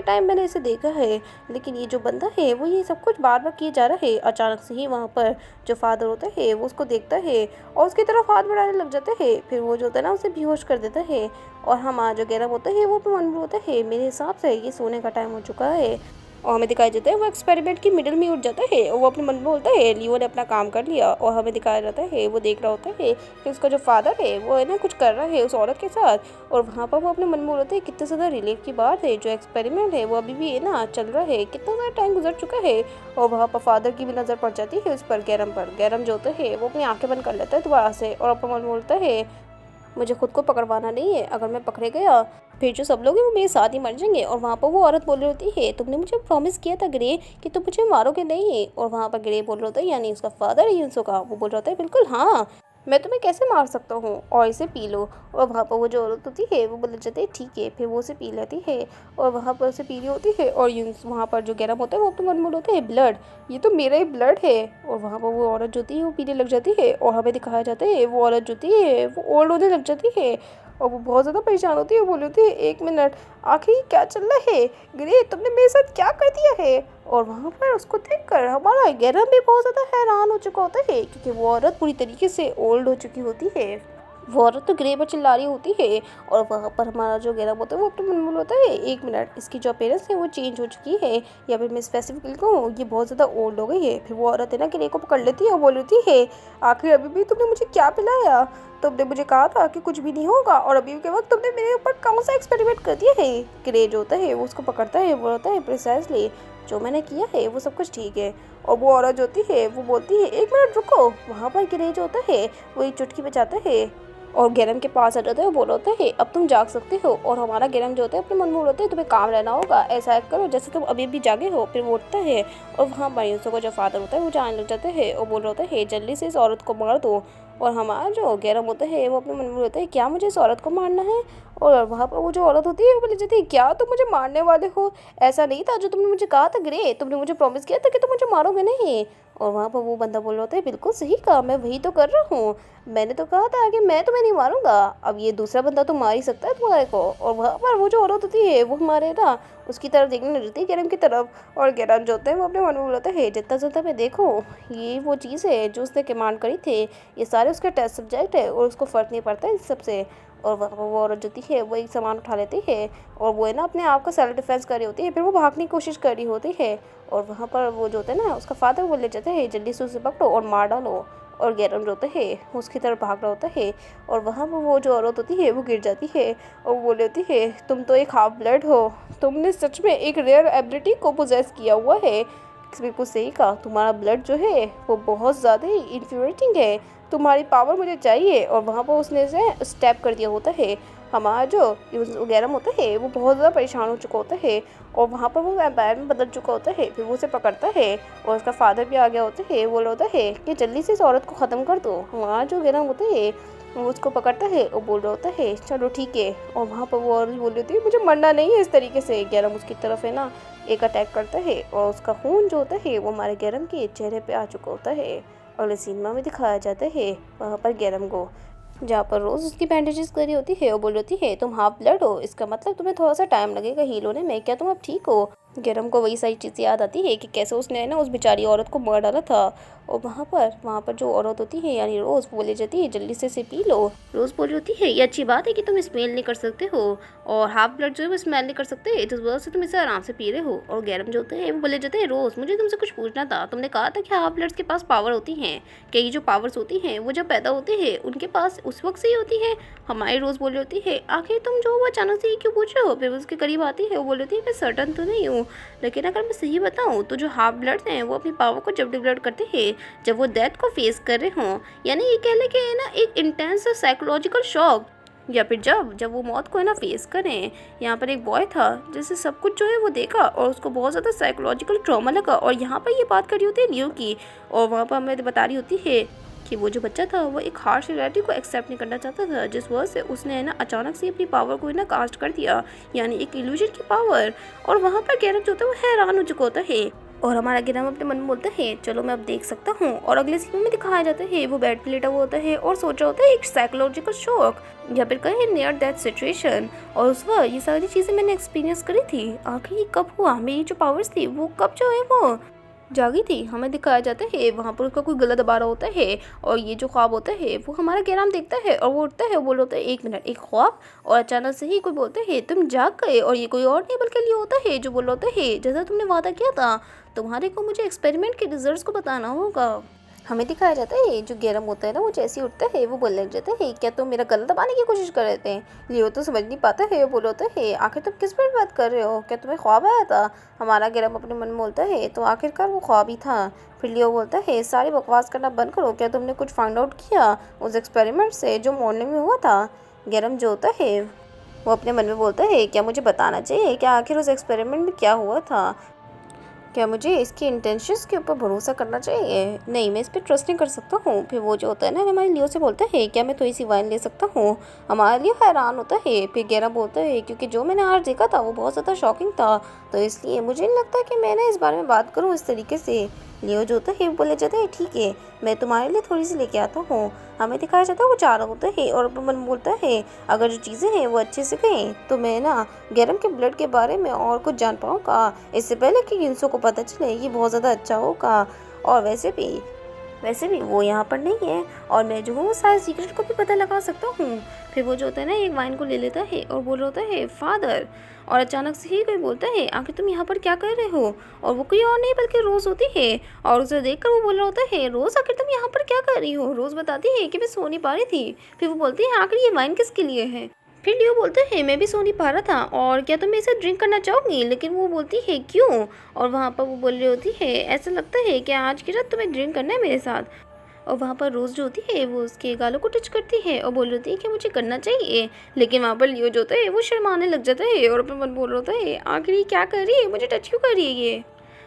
S1: टाइम मैंने इसे देखा है, लेकिन ये जो बंदा है वो ये सब कुछ बार बार किए जा रहा है। अचानक से ही वहाँ पर जो फादर होता है वो उसको देखता है और उसकी तरफ हाथ बढ़ाने लग जाता है। फिर वो जो होता है ना उसे बेहोश कर देता है। और हमारा जो गैरम होता है वो अपने मन में होता है मेरे हिसाब से ये सोने का टाइम हो चुका है। और हमें दिखाया जाता है वो एक्सपेरिमेंट की मिडिल में उठ जाता है और वो अपने मन में बोलता है लियो ने अपना काम कर लिया। और हमें दिखाया जाता है वो देख रहा होता है कि उसका जो फादर है वो है ना कुछ कर रहा है उस औरत के साथ। और वहाँ पर वो अपने मन में बोलता है कितने ज़्यादा रिलीफ की बात है, जो एक्सपेरिमेंट है वो अभी भी है ना चल रहा है, कितना ज़्यादा टाइम गुजर चुका है। और वहाँ पर फादर की भी नज़र पड़ जाती है उस पर, गैरम पर। गैरम जो होता है वो अपनी आंखें बंद कर लेता है दोबारा से और अपना मन में बोलता है मुझे खुद को पकड़वाना नहीं है, अगर मैं पकड़े गया फिर जो सब लोग हैं वो मेरे साथ ही मर जाएंगे। और वहाँ पर वो औरत बोल रही होती है तुमने मुझे प्रॉमिस किया था ग्रे कि तुम मुझे मारोगे नहीं। और वहाँ पर ग्रे बोल रहा होता है यानी उसका फादर है युनसो का, वो बोल रहा होता है बिल्कुल हाँ, मैं तुम्हें कैसे मार सकता हूँ और इसे पी लो। और वहाँ पर वो जो औरत होती है वो बोल जाती है ठीक है, फिर वो उसे पी लेती है। और वहाँ पर उसे पी रही होती है और वहाँ पर जो गैरम होता है वो अपने मन में होता है ब्लड, ये तो मेरा ही ब्लड है। और वहाँ पर वो औरत जो होती है वो पीने लग जाती है और हमें दिखाया जाता है वो औरत जो होती है वो ओल्ड होने लग जाती है। और वो बहुत ज़्यादा परेशान होती है, वो बोली होती है एक मिनट आखिर ये क्या चल रहा है, ग्रे तुमने मेरे साथ क्या कर दिया है। और वहाँ पर उसको देखकर हमारा गैरम भी बहुत ज़्यादा हैरान हो चुका होता है क्योंकि वो औरत पूरी तरीके से ओल्ड हो चुकी होती है। वो औरत तो ग्रे पर चिल्ला रही होती है और वहाँ पर हमारा जो गैरम होता है वो अपने मन में होता है एक मिनट इसकी जो अपीयरेंस है वो चेंज हो चुकी है, या फिर मैं स्पेसिफिकली कहूँ ये बहुत ज़्यादा ओल्ड हो गई है। फिर वो औरत है ना ग्रे को पकड़ लेती है और बोल रही है आखिर अभी भी तुमने मुझे क्या पिलाया, तुमने मुझे कहा था कि कुछ भी नहीं होगा और अभी के वक्त तुमने मेरे ऊपर कौन सा एक्सपेरिमेंट कर दिया है। ग्रे जो होता है वो उसको पकड़ता है, वो होता है प्रिसाइसली जो मैंने किया है वो सब कुछ ठीक है। और वो औरत जो होती है वो बोलती है एक मिनट रुको। वहाँ पर ग्रे जो होता है वो एक चुटकी बजाता है और गैरम के पास आ जाता है, वो बोल होता है अब तुम जाग सकते हो। और हमारा गैरम जो होता है अपने मन में बोलता है तुम्हें काम रहना होगा, ऐसा एक्ट करो जैसे तुम अभी भी जागे हो। फिर वो उठता है और वहाँ पर युनसो का जो फादर होता है वो जाने लग जाता है और बोल रहा होता है जल्दी से इस औरत को मार दो। और हमारा जो गैरम होता है वो अपने मन में बोलता है क्या मुझे इस औरत को मारना है। और वहाँ पर वो जो औरत होती है वो बोली जाती है क्या तुम मुझे मारने वाले हो, ऐसा नहीं था जो तुमने मुझे कहा था ग्रे, तुमने मुझे प्रॉमिस किया था कि तुम मुझे मारोगे नहीं। और वहाँ पर वो बंदा बोल रहा होता है बिल्कुल सही कहा, मैं वही तो कर रहा हूँ, मैंने तो कहा था कि मैं तुम्हें नहीं मारूंगा, अब ये दूसरा बंदा तो मार ही सकता है तुम्हारे को। और वहाँ पर वो जो औरत होती है वो हमारे ना उसकी तरफ देखने लगती है गैरम की तरफ। और गैरम जो होता है वो अपने मन में बोलता है जितना जितना मैं देखूँ ये वो चीज़ है जो उसने कमांड करी थी, ये सारे उसके टेस्ट सब्जेक्ट है और उसको फ़र्क नहीं पड़ता इस सबसे। और वहाँ पर वो औरत जो होती है वो एक सामान उठा लेती है और वो है ना अपने आप का सेल्फ डिफेंस कर रही होती है, फिर वो भागने की कोशिश कर रही होती है। और वहाँ पर वो जो होता है ना उसका फादर वो ले जाता है जल्दी से उसे पकड़ो और मार डालो। और गैरम जो होता है उसकी तरफ भाग रहा होता है और वहाँ पर वो जो औरत होती है वो गिर जाती है और वो बोली होती है तुम तो एक हाफ ब्लड हो, तुमने सच में एक रेयर एबिलिटी को पोजेस किया हुआ है। बिल्कुल सही कहा, तुम्हारा ब्लड जो है वो बहुत ज़्यादा ही इन्फ्यूरेटिंग है, तुम्हारी पावर मुझे चाहिए। और वहाँ पर उसने इसे स्टेप कर दिया होता है। हमारा जो गैरम होता है वो बहुत ज़्यादा परेशान हो चुका होता है और वहाँ पर वो वैम्पायर में बदल चुका होता है। फिर वो उसे पकड़ता है और उसका फादर भी आ गया होता है, वो होता है कि जल्दी से इस औरत को ख़त्म कर दो। हमारा जो गैरम होता है वो उसको पकड़ता है और बोल रहा होता है चलो ठीक है। और वहाँ पर वो औरत बोल रही होती है मुझे मरना नहीं है इस तरीके से। गैरम उसकी तरफ है ना एक अटैक करता है और उसका खून जो होता है वो हमारे गैरम के चेहरे पे आ चुका होता है। अगले सीन में दिखाया जाता है वहाँ पर गैरम को जहाँ पर रोज़ उसकी बैंडेजेस करी होती है और बोल होती है तुम हाफ ब्लड हो, इसका मतलब तुम्हें थोड़ा सा टाइम लगेगा हील होने में, क्या तुम अब ठीक हो। गैरम को वही सारी चीज़ें याद आती है कि कैसे उसने ना उस बेचारी औरत को मार डाला था। और वहाँ पर जो औरत होती है यानी रोज़ वो ले जाती है जल्दी से इसे पी लो। रोज़ बोल होती है ये अच्छी बात है कि तुम स्मेल नहीं कर सकते हो और हाफ ब्लड जो है वो स्मेल नहीं कर सकते, इस वजह से तुम इसे आराम से पी रहे हो। और गैरम जो होते हैं वो बोले जाते हैं रोज़ मुझे तुमसे कुछ पूछना था, तुमने कहा था कि हाफ ब्लड्स के पास पावर होती हैं, क्या ये जो पावर्स होती हैं वो जब पैदा होते हैं उनके पास उस वक्त से ही होती है। हमारी रोज़ बोल होती है आखिर तुम जो वो अचानक से ही क्यों पूछ रहे हो। फिर उसके करीब आती है वो बोल होती है मैं सर्टन तो नहीं हूँ, लेकिन अगर मैं सही बताऊँ तो जो हाफ ब्लड्स हैं वो अपनी पावर को जब डिप्लॉयड करते हैं जब वो डेथ को फेस कर रहे हों, यानी ये कह लें कि है ना एक इंटेंस साइकोलॉजिकल शॉक, या फिर जब वो मौत को है ना फेस करें। यहाँ पर एक बॉय था जिसे सब कुछ जो है वो देखा और उसको बहुत ज़्यादा साइकोलॉजिकल ट्रॉमा लगा और यहाँ पर ये बात कर रही होती है लियो की। और वहाँ पर हमें बता रही होती है कि वो जो बच्चा था वो एक हार्श रियलिटी को एक्सेप्ट नहीं करना चाहता था, जिस वजह से उसने है ना अचानक से अपनी पावर को है ना कास्ट कर दिया, यानी एक इल्यूजन की पावर। और वहाँ पर गैरम जो होता है वो हैरान हो चुका होता है और हमारा गिराम अपने मन में बोलता है चलो मैं अब देख सकता हूँ। और अगले सीन में दिखाया जाता है वो बेड पे लेटा हुआ होता है और सोच रहा होता है एक साइकोलॉजिकल शॉक या फिर कहे नियर डेथ सिचुएशन। और उस वक्त ये सारी चीज़ें मैंने एक्सपीरियंस करी थी, आखिर ये कब हुआ, मेरी जो पावर्स थी वो कब जो है वो जागी थी। हमें दिखाया जाता है वहाँ पर उसका कोई गला दबा रहा होता है और ये जो ख्वाब होता है वो हमारा गैराम देखता है और वो उठता है, वो बोल होता है एक मिनट, एक ख्वाब। और अचानक से ही कोई बोलता है तुम जाग गए, और ये कोई और नहीं बल्कि लिए होता है जो बोल होता है जैसा तुमने वादा किया था तुम्हारे को मुझे एक्सपेरिमेंट के रिजल्ट्स को बताना होगा। हमें दिखाया जाता है जो गैरम होता है ना वो जैसे ही उठता है वो बोलने लग जाता है क्या तुम मेरा गला दबाने की कोशिश कर रहे थे। लियो तो समझ नहीं पाता है, वो बोल होता है आखिर तुम किस पर बात कर रहे हो, क्या तुम्हें ख्वाब आया था। हमारा गैरम अपने मन में बोलता है तो आखिरकार वो ख्वाब ही था। फिर लियो बोलता है सारी बकवास करना बंद करो, क्या तुमने कुछ फाइंड आउट किया उस एक्सपेरिमेंट से जो मॉर्निंग में हुआ था। गैरम जो होता है वो अपने मन में बोलता है क्या मुझे बताना चाहिए क्या आखिर उस एक्सपेरिमेंट में क्या हुआ था, क्या मुझे इसके इंटेंशंस के ऊपर भरोसा करना चाहिए, नहीं मैं इस पर ट्रस्ट नहीं कर सकता हूँ। फिर वो जो होता है ना हमारे लियो से बोलता है क्या मैं थोड़ी सी वाइन ले सकता हूँ। हमारा लियो हैरान होता है। फिर गैरा बोलता है क्योंकि जो मैंने आज देखा था वो बहुत ज़्यादा शॉकिंग था, तो इसलिए मुझे नहीं लगता कि मैंने इस बारे में बात करूँ इस तरीके से। लियो जो होता है वो बोले जाता है ठीक है मैं तुम्हारे लिए थोड़ी सी लेके आता हूँ। हमें दिखाया जाता है वो जा रहा होता है और अपने मन में बोलता है अगर जो चीज़ें हैं वो अच्छे से गई तो मैं ना गैरम के ब्लड के बारे में और कुछ जान पाऊँगा इससे पहले कि इंसो को पता चले, ये बहुत ज़्यादा अच्छा होगा। और वैसे भी वो यहाँ पर नहीं है और मैं जो हूँ सारे सीक्रेट को भी पता लगा सकता हूँ। फिर वो जो होता है ना एक वाइन को ले लेता है और बोल रहा होता है फादर। और अचानक से ही कोई बोलता है आखिर तुम यहाँ पर क्या कर रहे हो, और वो कोई और नहीं बल्कि रोज़ होती है। और उसे देखकर वो बोल रहा होता है रोज़ आखिर तुम यहाँ पर क्या कर रही हो। रोज़ बताती है कि मैं सो नहीं पा रही थी। फिर वो बोलती है आखिर ये वाइन किसके लिए है। फिर लियो बोलते हैं मैं भी सो नहीं पा रहा था और क्या तुम इसे ड्रिंक करना चाहोगी, लेकिन वो बोलती है क्यों। और वहाँ पर वो बोल रही होती है ऐसा लगता है कि आज की रात तुम्हें ड्रिंक करना है मेरे साथ। और वहाँ पर रोज़ जो होती है वो उसके गालों को टच करती है और बोल रही होती है कि मुझे करना चाहिए, लेकिन वहाँ पर लियो जो होता है वो शर्माने लग जाता है और अपने मन बोल रहा होता है आखिर ये क्या कर रही है, मुझे टच क्यों कर रही है ये।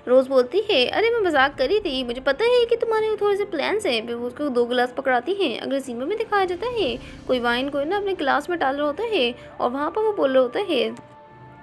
S1: रोज़ बोलती है अरे मैं मजाक कर रही थी, मुझे पता है कि तुम्हारे थोड़े से प्लान्स हैं। फिर वो उसको 2 गिलास पकड़ाती हैं। अगले सीन में दिखाया जाता है कोई वाइन को ना अपने गिलास में डाल रहा होता है और वहाँ पर वो बोल रहा होता है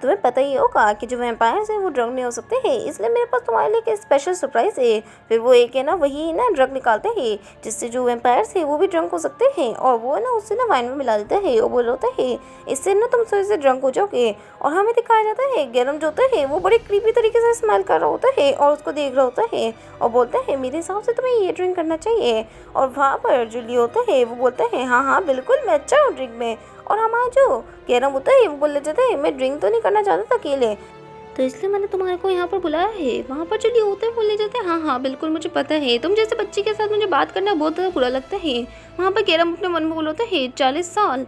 S1: तुम्हें पता ही होगा कि जो वैम्पायर्स हैं वो ड्रग नहीं हो सकते हैं, इसलिए मेरे पास तुम्हारे लिए एक स्पेशल सरप्राइज है। फिर वो एक है ना वही ना ड्रग निकालते हैं जिससे जो वैम्पायर्स है वो भी ड्रंक हो सकते हैं और वो ना उससे ना वाइन में मिला देता है और बोल होता है इससे ना तुम थोड़े से ड्रंक हो जाओगे। और हमें दिखाया जाता है गैरम जो होता है वो बड़े क्रीपी तरीके से स्माइल कर रहा होता है और उसको देख रहा होता है और बोलता है मेरे हिसाब से तुम्हें ये ड्रिंक करना चाहिए। और वहाँ पर जो लियो होता है वो बोलता है हाँ हाँ बिल्कुल मैं अच्छा हूँ ड्रिंक में। और हमारा जो गैरम होता है वो बोल जाता है मैं ड्रिंक तो नहीं करना चाहता था अकेले, तो इसलिए मैंने तुम्हारे को यहाँ पर बुलाया है। वहाँ पर जो लियो होता है बोल जाते हैं हाँ हाँ बिल्कुल मुझे पता है, तुम जैसे बच्चे के साथ मुझे बात करना बहुत ज़्यादा बुरा लगता है। वहाँ पर गैरम अपने मन में बोल होता है 40 साल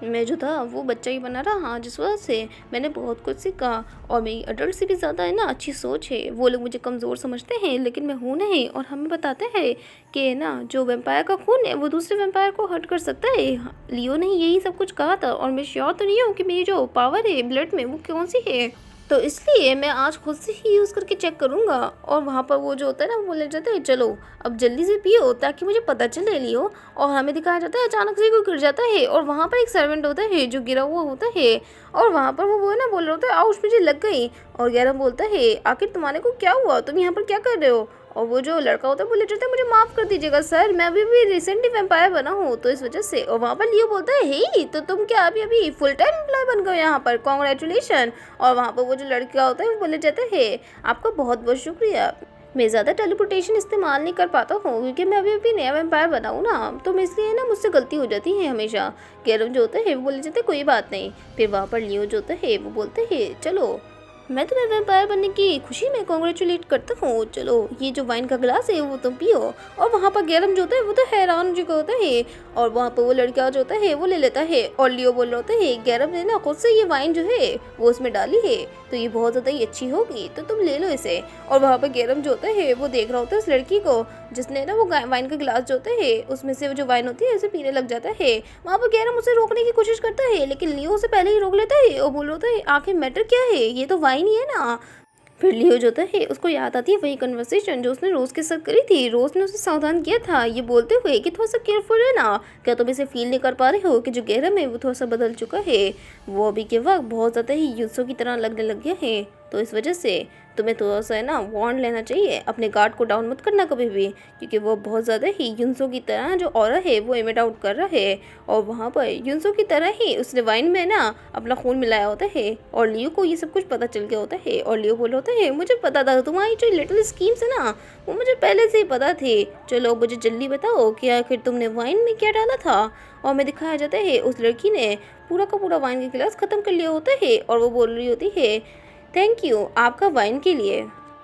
S1: मैं जो था वो बच्चा ही बना रहा, जिस वजह से मैंने बहुत कुछ सीखा और मेरी अडल्ट से भी ज़्यादा है ना अच्छी सोच है। वो लोग मुझे कमज़ोर समझते हैं लेकिन मैं हूँ नहीं। और हमें बताते हैं कि ना जो वैम्पायर का खून है वो दूसरे वैम्पायर को हर्ट कर सकता है। लियो ने यही सब कुछ कहा था और मैं श्योर तो नहीं हूँ कि मेरी जो पावर है ब्लड में वो कौन सी है, तो इसलिए मैं आज खुद से ही यूज़ करके चेक करूँगा। और वहाँ पर वो जो होता है ना वो बोले जाते हैं चलो अब जल्दी से पियो ताकि मुझे पता चले लियो। और हमें दिखाया जाता है अचानक से कोई गिर जाता है और वहाँ पर एक सर्वेंट होता है जो गिरा हुआ होता है और वहाँ पर वो ना बोल रहा होता है आउच मुझे लग गई। और गैरम बोलता है आखिर तुम्हारे को क्या हुआ, तुम यहाँ पर क्या कर रहे हो। और वो जो लड़का होता है बोले जाता है मुझे माफ़ कर दीजिएगा सर, मैं अभी भी रिसेंटली वैम्पायर बना हूँ तो इस वजह से। और वहाँ पर लियो बोलता है हे तो तुम क्या अभी अभी फुल टाइम एम्प्लॉय बन गए यहाँ पर, कॉन्ग्रेचुलेशन। और वहाँ पर वो जो लड़का होता है वो बोले जाता है आपका बहुत बहुत शुक्रिया, मैं ज़्यादा टेलीपोर्टेशन इस्तेमाल नहीं कर पाता हूँ क्योंकि मैं अभी अभी नया वैम्पायर बना हूँ ना, तो मैं इसलिए ना मुझसे गलती हो जाती है हमेशा। गैरम जो होता है वो बोले जाते कोई बात नहीं। फिर वहाँ पर लियो जो होता है वो बोलते हैं चलो मैं तुम्हें वैम्पायर बनने की खुशी में कॉन्ग्रेचुलेट करता हूँ, चलो ये जो वाइन का गिलास है वो तुम पियो। और वहाँ पर गैरम जो होता है वो तो हैरान जो होता है और वहाँ पर वो लड़का जो होता है वो ले लेता है और लियो बोल रहा होता है गैरम ने ना खुद से ये वाइन जो है वो उसमें डाली है तो ये बहुत ज़्यादा ही अच्छी होगी तो तुम ले लो इसे। और वहाँ पर गैरम जो होता है वो देख रहा होता है उस लड़की को जिसने ना वो वाइन का गिलास जो होता है उसमें से जो वाइन होती है उसे पीने लग जाता है। वहाँ पर गैरम उसे रोकने की कोशिश करता है लेकिन लियो उसे पहले ही रोक लेता है और बोल रहा होता है आखिर मैटर क्या है, ये तो वाइन ही है ना। फिर लियो जो होता है उसको याद आती है वही कन्वर्सेशन जो उसने रोज़ के साथ करी थी। रोज़ ने उसे सावधान किया था ये बोलते हुए कि थोड़ा सा केयरफुल है ना, क्या तुम इसे फील नहीं कर पा रहे हो कि जो गैरम है वो थोड़ा सा बदल चुका है, वो अभी के वक्त बहुत ज़्यादा ही युसो की तरह लगने लग गया है। तो इस वजह से तुम्हें थोड़ा सा है ना वार्न लेना चाहिए, अपने गार्ड को डाउन मत करना कभी भी, क्योंकि वो बहुत ज़्यादा ही युनसो की तरह जो ऑरा है वो इमिट आउट कर रहा है। और वहाँ पर युनसो की तरह ही उसने वाइन में ना अपना खून मिलाया होता है और लियो को ये सब कुछ पता चल गया होता है। और लियो बोल रहा होता है मुझे पता था, तुम्हारी जो लिटिल स्कीम्स है ना वो मुझे पहले से ही पता थे। चलो मुझे जल्दी बताओ कि आखिर तुमने वाइन में क्या डाला था। और हमें दिखाया जाता है उस लड़की ने पूरा का पूरा वाइन का गिलास ख़त्म कर लिया होता है और वो बोल रही होती है थैंक यू आपका वाइन के लिए।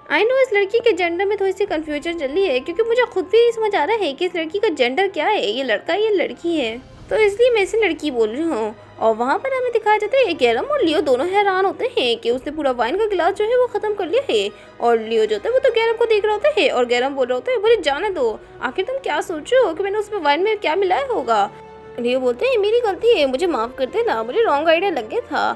S1: आई नो इस लड़की के जेंडर में थोड़ी सी कन्फ्यूजन चल रही है, क्योंकि मुझे खुद भी नहीं समझ आ रहा है कि इस लड़की का जेंडर क्या है, ये लड़का या लड़की है, तो इसलिए मैं इसे लड़की बोल रही हूँ। और वहाँ पर हमें दिखाया जाता है गैरम और लियो दोनों हैरान होते हैं कि उसने पूरा वाइन का गिलास जो है वो ख़त्म कर लिया है। और लियो जो होता है वो तो गैरम को देख रहा होता है और गैरम बोल रहा होता है मुझे जाने दो, आखिर तुम क्या सोच रहे हो कि मैंने उसमें वाइन में क्या मिलाया होगा। लियो बोलते हैं मेरी गलती है, मुझे माफ़ कर देना, मुझे रॉन्ग आइडिया लग गया था।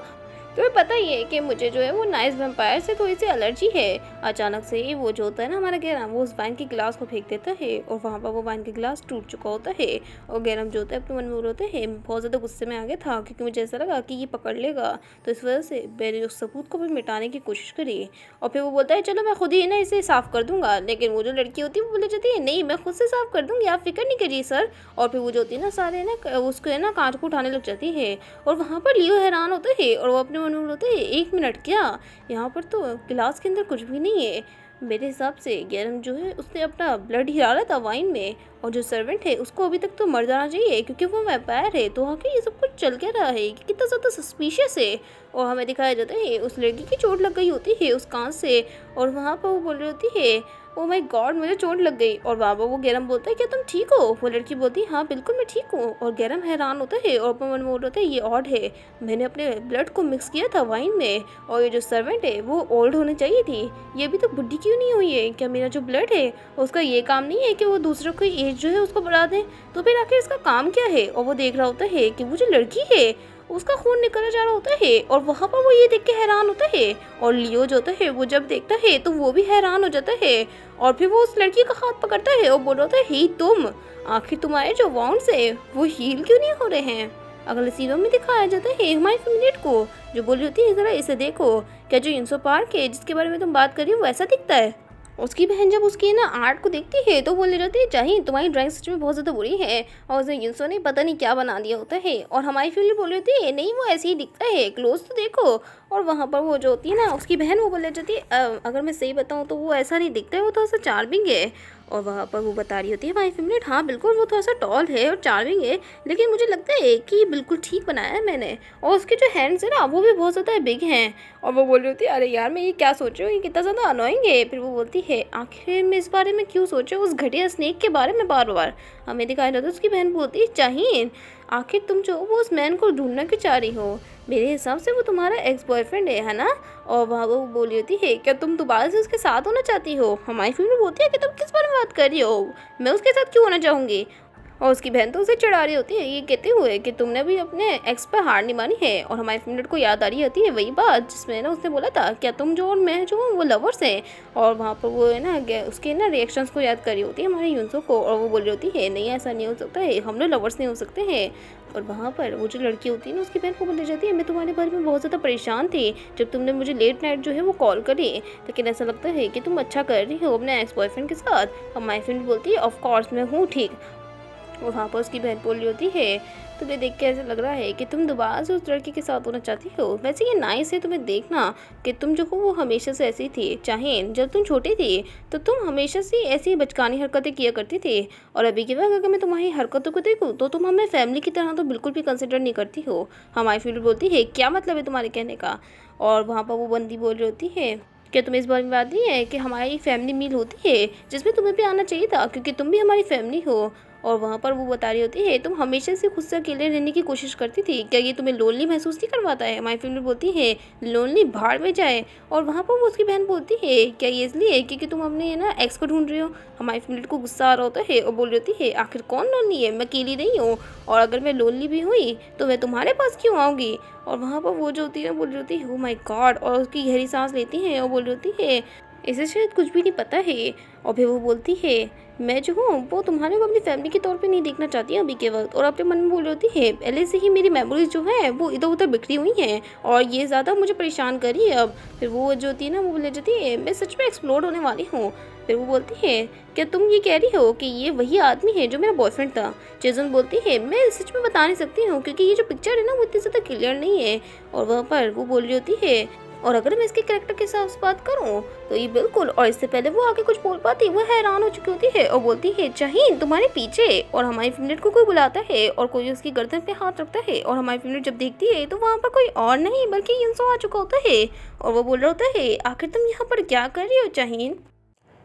S1: तुम्हें पता ही है कि मुझे जो है वो नाइस वैम्पायर से थोड़ी सी एलर्जी है। अचानक से ही वो जो होता है ना हमारा गैरम वो उस वाइन के गिलास को फेंक देता है और वहाँ पर वो वाइन के गिलास टूट चुका होता है। और गैरम जो होता है अपने मन में बोल होते हैं मैं बहुत ज़्यादा गुस्से में आ गया था क्योंकि मुझे ऐसा लगा कि ये पकड़ लेगा, तो इस वजह से मैंने उस सबूत को भी मिटाने की कोशिश करी। और फिर वो बोलता है चलो मैं खुद ही ना इसे साफ़ कर दूंगा, लेकिन वो जो लड़की होती है वो बोले जाती है नहीं मैं खुद से साफ़ कर दूंगी, आप फिक्र नहीं करिए सर। और फिर वो जो होती है ना सारे ना उसको है ना कांच को उठाने लग जाती है। और वहाँ पर लियो हैरान होता है और वो अपने मन में बोलते हैं एक मिनट क्या, यहाँ पर तो गिलास के अंदर कुछ भी नहीं है। मेरे हिसाब से गैरम जो है उसने अपना ब्लड ही डाला था वाइन में, और जो सर्वेंट है उसको अभी तक तो मर जाना चाहिए क्योंकि वो वैम्पायर है। तो आखिर ये सब कुछ चल क्या रहा है, कितना ज़्यादा सस्पिशियस है। और हमें दिखाया जाता है उस लड़की की चोट लग गई होती है उस कांच से, और वहाँ पर वो बोल रही होती है ओ माय गॉड मुझे चोट लग गई। और बाबा वो गैरम बोलता है क्या तुम ठीक हो। वो लड़की बोलती है हाँ बिल्कुल मैं ठीक हूँ। और गैरम हैरान होता है और अपने मन में बोल होता है ये ऑड है, मैंने अपने ब्लड को मिक्स किया था वाइन में, और ये जो सर्वेंट है वो ओल्ड होनी चाहिए थी, ये अभी तक बुढ़ी क्यों नहीं हुई है। क्या मेरा जो ब्लड है उसका ये काम नहीं है कि वो दूसरों की एज जो है उसको बढ़ा दें, तो फिर आखिर इसका काम क्या है। और वो देख रहा होता है कि वो जो लड़की है उसका खून निकल जा रहा होता है और वहाँ पर वो ये देख के हैरान होता है। और लियो जो होता है वो जब देखता है तो वो भी हैरान हो जाता है और फिर वो उस लड़की का हाथ पकड़ता है और बोल रहा होता है ही तुम, आखिर तुम्हारे जो वाउंड्स है वो हील क्यों नहीं हो रहे हैं। अगले सीनों में दिखाया जाता है हमारी फेवरेट को जो बोल रही होती है जरा इसे देखो, क्या जो युनसो पार्क है जिसके बारे में तुम बात कर रही हो वो ऐसा दिखता है। उसकी बहन जब उसकी ना आर्ट को देखती है तो बोलने जाती है चाहिए तुम्हारी ड्राइंग सच में बहुत ज़्यादा बुरी है, और उसे युनसो ने पता नहीं क्या बना दिया होता है। और हमारी फैमिली बोल रही होती है नहीं वो ऐसे ही दिखता है क्लोज तो देखो। और वहाँ पर वो जो होती है ना उसकी बहन वो बोले जाती है अगर मैं सही बताऊँ तो वो ऐसा नहीं दिखता है, वो थोड़ा सा चार्मिंग है। और वहाँ पर वो बता रही होती है हमारी फैमिली हाँ बिल्कुल वो थोड़ा सा टॉल है और चार्मिंग है, लेकिन मुझे लगता है कि बिल्कुल ठीक बनाया है मैंने, और उसके जो हैंड्स है ना वो भी बहुत ज़्यादा बिग हैं। और वो बोल रही होती है अरे यार मैं ये क्या सोच रही हूँ, ये कितना ज़्यादा अनोइंग है। फिर वो बोलती है आखिर मैं इस बारे में क्यों सोचूं, उस घटिया स्नेक के बारे में बार बार। हमें दिखाया जाता है उसकी बहन बोलती है चाहिए आखिर तुम जो वो उस मैन को ढूंढना क्यों चाह रही हो, मेरे हिसाब से वो तुम्हारा एक्स बॉयफ्रेंड है ना। और वहाँ वो बोली होती है क्या तुम दोबारा से उसके साथ होना चाहती हो। हमारी फैमिली बोलती है कि तुम किस बारे में बात कर रही हो, मैं उसके साथ क्यों होना चाहूँगी। और उसकी बहन तो उसे चिढ़ा रही होती है ये कहते हुए कि तुमने भी अपने एक्स पर हार नहीं मानी है। और हमारी फेवरेट को याद आ रही होती है वही बात जिसमें ना उसने बोला था क्या तुम जो और मैं जो हूँ वो लवर्स हैं। और वहाँ पर वो है ना उसके ना रिएक्शंस को याद कर रही होती है हमारे युनसो को, और वो बोल रही होती है नहीं ऐसा नहीं हो सकता है, हम लोग लवर्स नहीं हो सकते हैं। और वहाँ पर वो जो लड़की होती है ना उसकी बहन को बोली जाती है मैं तुम्हारे बारे में बहुत ज़्यादा परेशान थी जब तुमने मुझे लेट नाइट जो है वो कॉल करी, लेकिन ऐसा लगता है कि तुम अच्छा कर रही हो अपने एक्स बॉयफ्रेंड के साथ। हमारी फ्रेंड बोलती है ऑफ कोर्स मैं हूँ ठीक। और वहाँ पर उसकी बहन बोल रही होती है तुम्हें देख के ऐसा लग रहा है कि तुम दोबारा से उस लड़के के साथ होना चाहती हो, वैसे ये नाइस है तुम्हें देखना कि तुम जो हो वो हमेशा से ऐसी थी, चाहे जब तुम छोटी थी तो तुम हमेशा से ऐसी बचकानी हरकतें किया करती थी, और अभी के वक्त अगर मैं तुम्हारी हरकतों को देखूँ तो तुम हमें फैमिली की तरह तो बिल्कुल भी कंसिडर नहीं करती हो। हमारी फील्ड बोलती है क्या मतलब है तुम्हारे कहने का। और वहाँ पर वो बंदी बोल रही होती है क्या तुम्हें इस बारे में बात नहीं है कि हमारी फैमिली मील होती है जिसमें तुम्हें भी आना चाहिए था क्योंकि तुम भी हमारी फैमिली हो। और वहाँ पर वो बता रही होती है तुम हमेशा से खुद से अकेले रहने की कोशिश करती थी, क्या ये तुम्हें लोनली महसूस नहीं करवाता है। हमारी फैमिली बोलती है लोनली भाड़ में जाए। और वहाँ पर वो उसकी बहन बोलती है क्या ये इसलिए क्योंकि तुम अपने ना एक्स को ढूंढ रही हो। हमारी फैमिली को गुस्सा आ रहा होता है और बोल रही होती है आखिर कौन लोनली है, मैं अकेली नहीं हूँ, और अगर मैं लोनली भी हुई तो मैं तुम्हारे पास क्यों आऊँगी। और वहाँ पर वो जो होती है बोल रही होती है ओ माय गॉड, और उसकी गहरी सांस लेती है और बोल रही होती है इसे शायद कुछ भी नहीं पता है। और फिर वो बोलती है मैं जो हूँ वो तुम्हारे को अपनी फैमिली के तौर पे नहीं देखना चाहती अभी के वक्त। और अपने मन में बोल रही होती है पहले से ही मेरी मेमोरीज जो है वो इधर उधर बिखरी हुई हैं और ये ज़्यादा मुझे परेशान कर रही है अब। फिर वो जो होती है ना वो बोल जाती है मैं सच में एक्सप्लोर होने वाली हूँ। फिर वो बोलती है क्या तुम ये कह रही हो कि ये वही आदमी है जो मेरा बॉयफ्रेंड था? जेसन बोलती है मैं सच में बता नहीं सकती हूँ क्योंकि ये जो पिक्चर है ना वो इतनी ज़्यादा क्लियर नहीं है। और वहाँ पर वो बोल रही होती है और अगर मैं इसके कैरेक्टर के हिसाब से बात करूँ तो ये बिल्कुल। और इससे पहले वो आगे कुछ बोल पाती वो हैरान हो चुकी होती है और बोलती है शाहीन तुम्हारे पीछे। और हमारी फैमिली को कोई बुलाता है और कोई उसकी गर्दन पे हाथ रखता है और हमारी फैमिली जब देखती है तो वहाँ पर कोई और नहीं बल्कि युनसो आ चुका होता है। और वो बोल रहा होता है आखिर तुम यहाँ पर क्या कर रही हो शाहीन?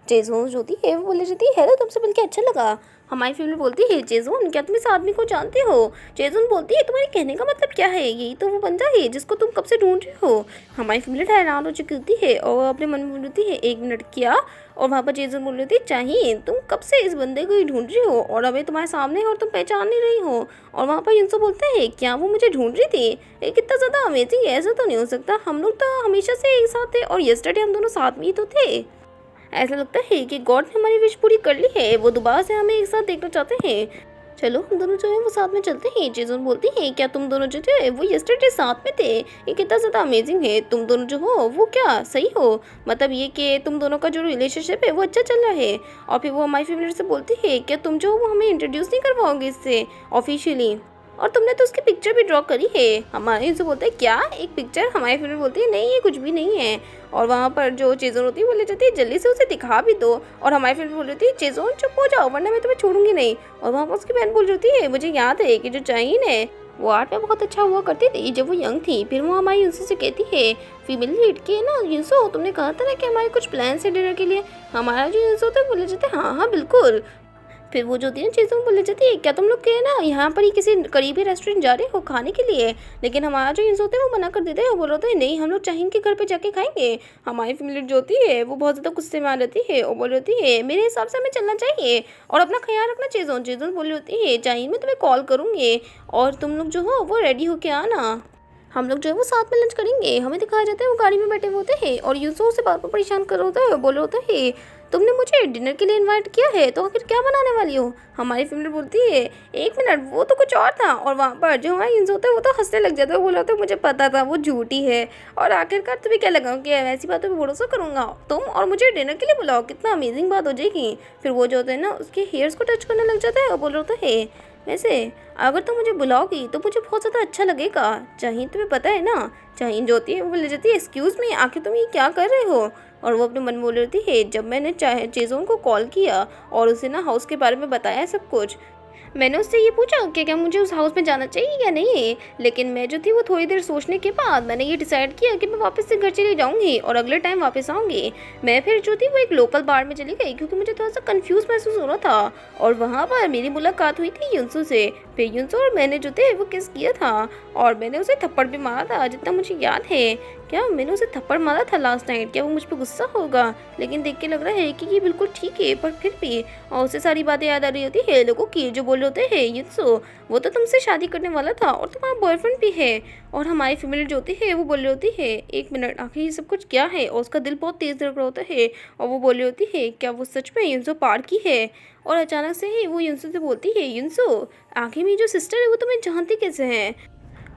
S1: जेजोन जो होती है वो बोली जाती है हेलो तुमसे मिलकर अच्छा लगा। हमारी फैमिली बोलती है जेजोन क्या तुम इस आदमी को जानते हो? जेजोन बोलती है तुम्हारे कहने का मतलब क्या है? यही तो वो बंदा है जिसको तुम कब से ढूंढ रहे हो। हमारी फैमिली हैरान हो चुकी होती है और अपने मन में बोलती है 1 मिनट क्या? और वहाँ पर जेजोन बोल रही थी चाहिए तुम कब से इस बंदे को ही ढूंढ रही हो और अभी तुम्हारे सामने है और तुम पहचान नहीं रही हो। और वहाँ पर युनसो बोलते हैं क्या वो मुझे ढूंढ रही थी? ये कितना ज़्यादा अमेजिंग है, ऐसा तो नहीं हो सकता, हम लोग तो हमेशा से एक साथ थे और यस्टरडे हम दोनों साथ में ही तो थे। ऐसा लगता है कि गॉड ने हमारी विश पूरी कर ली है, वो दोबारा से हमें एक साथ देखना चाहते हैं। चलो हम दोनों जो है वो साथ में चलते हैं। जेजोन बोलती है क्या तुम दोनों जो है वो यस्टरडे साथ में थे? ये कितना ज़्यादा अमेजिंग है, तुम दोनों जो हो वो क्या सही हो, मतलब ये कि तुम दोनों का जो रिलेशनशिप है वो अच्छा चल रहा है। और फिर वो हमारी फैमिली से बोलती है क्या तुम जो वो हमें इंट्रोड्यूस नहीं करवाओगे इससे ऑफिशियली? और तुमने तो उसकी पिक्चर भी ड्रॉ करी है। हमारे इनसे बोलते हैं क्या एक पिक्चर? हमारी फैमिली बोलती है नहीं ये कुछ भी नहीं है। और वहाँ पर जो चेज़ोन होती है वो ले जाती है जल्दी से उसे दिखा भी दो। और हमारी फैमिली बोल रही थी चेज़ोन चुप हो जाओ वरना मैं तुम्हें छोड़ूंगी नहीं। और वहाँ पर उसकी बहन बोल रही है मुझे याद है कि जो चाइन है वो आर्ट में बहुत अच्छा हुआ करती थी जब वो यंग थी। फिर वो हमारी यूनसो से कहती है फीमेल लीड के ना यूनसो तुमने कहा था ना कि हमारे कुछ प्लान्स है डिनर के लिए। हमारा जो यूनसो होता है बोले जाते हैं हाँ हाँ बिल्कुल। फिर वो जो होती है ना चीज़ों बोले जाती है क्या तुम लोग के ना यहाँ पर ही किसी करीबी रेस्टोरेंट जा रहे हो खाने के लिए? लेकिन हमारा जो यूज़ होता है वो मना कर देते हैं, वो बोल रहे हैं नहीं हम लोग चाहिए के घर पे जाके खाएंगे। हमारी फैमिली जो होती है वो बहुत ज़्यादा गुस्से में आ जाती है और बोल रही है मेरे हिसाब से हमें चलना चाहिए और अपना ख्याल रखना। चीज़ों चीज़ों बोल रही होती है चाहिए मैं तुम्हें कॉल करूँगी और तुम लोग जो हो वो रेडी होके आना, हम लोग जो है वो साथ में लंच करेंगे। हमें दिखाया जाता है वो गाड़ी में बैठे हुए होते हैं और यूसुफ से बार बार परेशान कर रहा होता है, बोल रहा होता है तुमने मुझे डिनर के लिए इनवाइट किया है तो आखिर क्या बनाने वाली हो? हमारी फैमिली बोलती है 1 मिनट वो तो कुछ और था। और वहाँ पर जो हमारा यूसुफ होता है वो तो हंसने लग जाता है, बोल रहा होता है मुझे पता था वो झूठी है और आखिरकार तुम्हें क्या लगा कि ऐसी बातों पर भरोसा करूँगा तुम और मुझे डिनर के लिए बुलाओ, कितना अमेजिंग बात हो जाएगी। फिर वो जो होता है ना उसके हेयर्स को टच करने लग जाता है और बोल रहा होता है वैसे अगर तुम मुझे बुलाओगी तो मुझे बहुत ज़्यादा अच्छा लगेगा। चाहिए तुम्हें पता है ना, चाहिए जो होती है वो ले जाती है एक्सक्यूज़ मी आखिर तुम ये क्या कर रहे हो? और वो अपने मन में बोल रही होती है जब मैंने चाहे चीज़ों को कॉल किया और उसे ना हाउस के बारे में बताया सब कुछ, मैंने उससे ये पूछा कि क्या मुझे उस हाउस में जाना चाहिए या नहीं। लेकिन मैं जो थी वो थोड़ी देर सोचने के बाद मैंने ये डिसाइड किया कि मैं वापस से घर चली जाऊंगी और अगले टाइम वापस आऊंगी। मैं फिर जो थी वो एक लोकल बार में चली गई क्योंकि मुझे थोड़ा सा कंफ्यूज महसूस हो रहा था। और वहाँ पर मेरी मुलाकात हुई थी युनसो से। फिर युनसो और मैंने जो थे वो किस किया था और मैंने उसे थप्पड़ भी मारा था जितना मुझे याद है। क्या मैंने उसे थप्पड़ मारा था लास्ट नाइट? क्या वो मुझ पर गुस्सा होगा? लेकिन देख के लग रहा है कि ये बिल्कुल ठीक है, पर फिर भी और उसे सारी बातें याद आ रही होती है लोगों की जो बोल रहे होते हैं युत्सो वो तो तुमसे शादी करने वाला था और तुम्हारा बॉयफ्रेंड भी है। और हमारी फैमिली जो होती है वो बोल रही होती है 1 मिनट आखिर ये सब कुछ क्या है? और उसका दिल बहुत तेज़ धड़क रहा होता है और वो बोल रही होती है क्या वो सच में युनसो पार की है? और अचानक से ही वो युनसो से बोलती है युनसो आखिर मेरी जो सिस्टर है वो तुम्हें जानती कैसे हैं?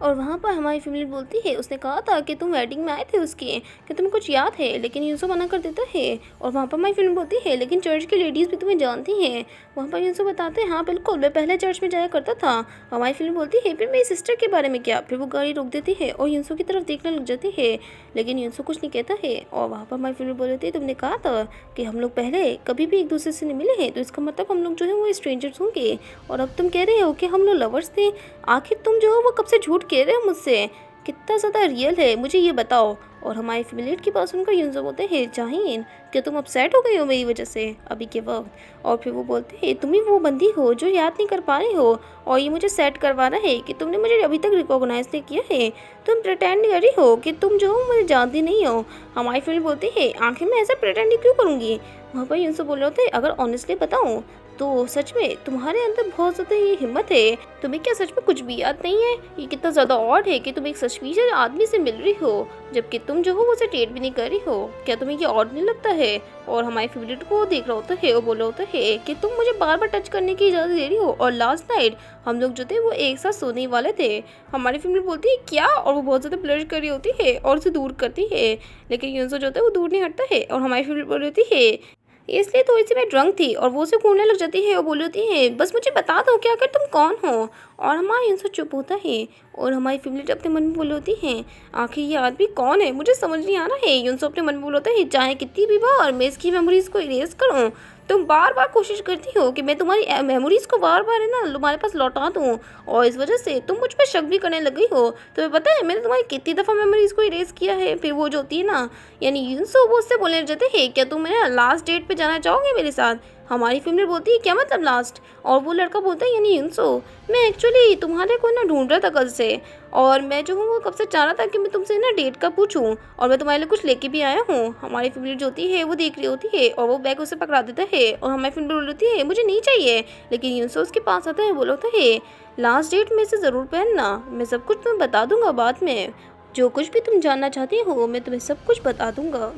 S1: और वहाँ पर हमारी फैमिली बोलती है उसने कहा था कि तुम वेडिंग में आए थे उसकी, कि तुम्हें कुछ याद है? लेकिन यूसुफ मना कर देता है। और वहाँ पर हमारी फैमिली बोलती है लेकिन चर्च की लेडीज़ भी तुम्हें जानती हैं। वहाँ पर यूसुफ बताते हैं हाँ बिल्कुल मैं पहले चर्च में जाया करता था। हमारी फैमिली बोलती है फिर मेरी सिस्टर के बारे में क्या? फिर वो गाड़ी रोक देती है और यूसुफ की तरफ देखने लग जाती है लेकिन यूसुफ कुछ नहीं कहता है। और वहाँ पर हमारी फैमिली बोल रही थी तुमने कहा था कि हम लोग पहले कभी भी एक दूसरे से नहीं मिले हैं तो इसका मतलब हम लोग जो है वो स्ट्रेंजर्स होंगे और अब तुम कह रहे हो कि हम लोग लवर्स थे। आखिर तुम जो हो वो कब से झूठ कह रहे हो मुझसे? कितना ज़्यादा रियल है मुझे ये बताओ। और हमारी फैमिली के पास उनका यूज़ बोलते हैं जाहिन कि तुम अपसेट हो गई हो मेरी वजह से अभी के वक्त। और फिर वो बोलते हैं तुम ही वो बंदी हो जो याद नहीं कर पा रही हो और ये मुझे सेट करवाना है कि तुमने मुझे अभी तक रिकॉग्नाइज नहीं किया है। तुम प्रिटेंड कर रही हो कि तुम जो हो मुझे जानती नहीं हो। हमारी फैमिली बोलती है आखिर मैं ऐसा प्रिटेंड क्यों करूँगी? वहाँ पर यूँ बोल रहे होते अगर ऑनेस्टली बताऊँ तो सच में तुम्हारे अंदर बहुत ज़्यादा ये हिम्मत है। तुम्हें क्या सच में कुछ भी याद नहीं है? ये कितना ज़्यादा ऑड है कि तुम एक सस्पिशियस आदमी से मिल रही हो, जबकि तुम जो हो वो उसे डेट भी नहीं कर रही हो। क्या तुम्हें ये ऑड नहीं लगता है? और हमारी फेवरेट को देख रहा होता है और बोल रहा होता है कि तुम मुझे बार बार टच करने की इजाज़त दे रही हो, और लास्ट नाइट हम लोग जो थे वो एक साथ सोने वाले थे। हमारी फैमिली बोलती है क्या, और वो बहुत ज़्यादा ब्लश कर रही होती है और उसे दूर करती है, लेकिन यूंसो जो होता है वो दूर नहीं हटता है। और हमारी फैमिली बोल रही होती है इसलिए थोड़ी सी मैं ड्रंक थी, और वो उसे कूटने लग जाती है और बोल होती है बस मुझे बता दो कि आखिर तुम कौन हो। और हमारा यूंसो चुप होता है, और हमारी फैमिली अपने मन में बोल होती है आखिर ये आदमी कौन है, मुझे समझ नहीं आ रहा है। यूंसो अपने मन में बोल होता है चाहे कितनी भी बार मैं इसकी मेमोरीज को इरेज करूँ, तुम बार बार कोशिश करती हो कि मैं तुम्हारी मेमोरीज को बार बार है ना तुम्हारे पास लौटा दूँ, और इस वजह से तुम मुझ पर शक भी करने लग गई हो। तुम्हें पता है मैंने तुम्हारी कितनी दफ़ा मेमोरीज को इरेज किया है। फिर वो जो होती है ना, यानी यूंसो वो उससे बोलने लग जाते हैं क्या तुम मेरा लास्ट डेट पे जाना चाहोगे मेरे साथ। हमारी फैमिली बोलती है क्या मतलब लास्ट, और वो लड़का बोलता है यानी यूंसो मैं एक्चुअली तुम्हारे को ना ढूंढ रहा था कल से, और मैं जो हूँ वो कब से चाह रहा था कि मैं तुमसे ना डेट का पूछूं, और मैं तुम्हारे लिए कुछ लेके भी आया हूँ। हमारी फैमिली जो होती है वो देख रही होती है, और वो बैग उसे पकड़ा देता है, और हमारी फैमिली बोल रही है मुझे नहीं चाहिए, लेकिन यूंसो उसके पास आता है बोला होता है लास्ट डेट में से ज़रूर पहनना, मैं सब कुछ तुम्हें बता दूंगा बाद में, जो कुछ भी तुम जानना चाहती हो मैं तुम्हें सब कुछ बता दूंगा।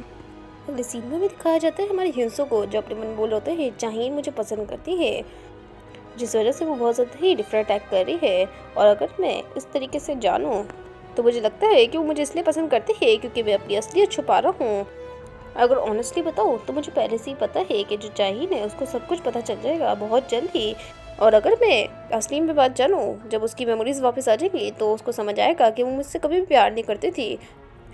S1: अगले सीन में भी दिखाया जाता है हमारे हिंसो को जो अपने मन बोल होते हैं चाहिए मुझे पसंद करती है, जिस वजह से वो बहुत ज़्यादा ही डिफरेंट एक्ट कर रही है। और अगर मैं इस तरीके से जानूँ तो मुझे लगता है कि वो मुझे इसलिए पसंद करती है क्योंकि मैं अपनी असलियत छुपा रहा हूँ। अगर ऑनेस्टली बताऊँ तो मुझे पहले से ही पता है कि जो चाहिए है उसको सब कुछ पता चल जाएगा बहुत जल्द ही। और अगर मैं असली में बात जानूँ, जब उसकी मेमोरीज वापस आ जाएंगी तो उसको समझ आएगा कि वो मुझसे कभी भी प्यार नहीं करती थी।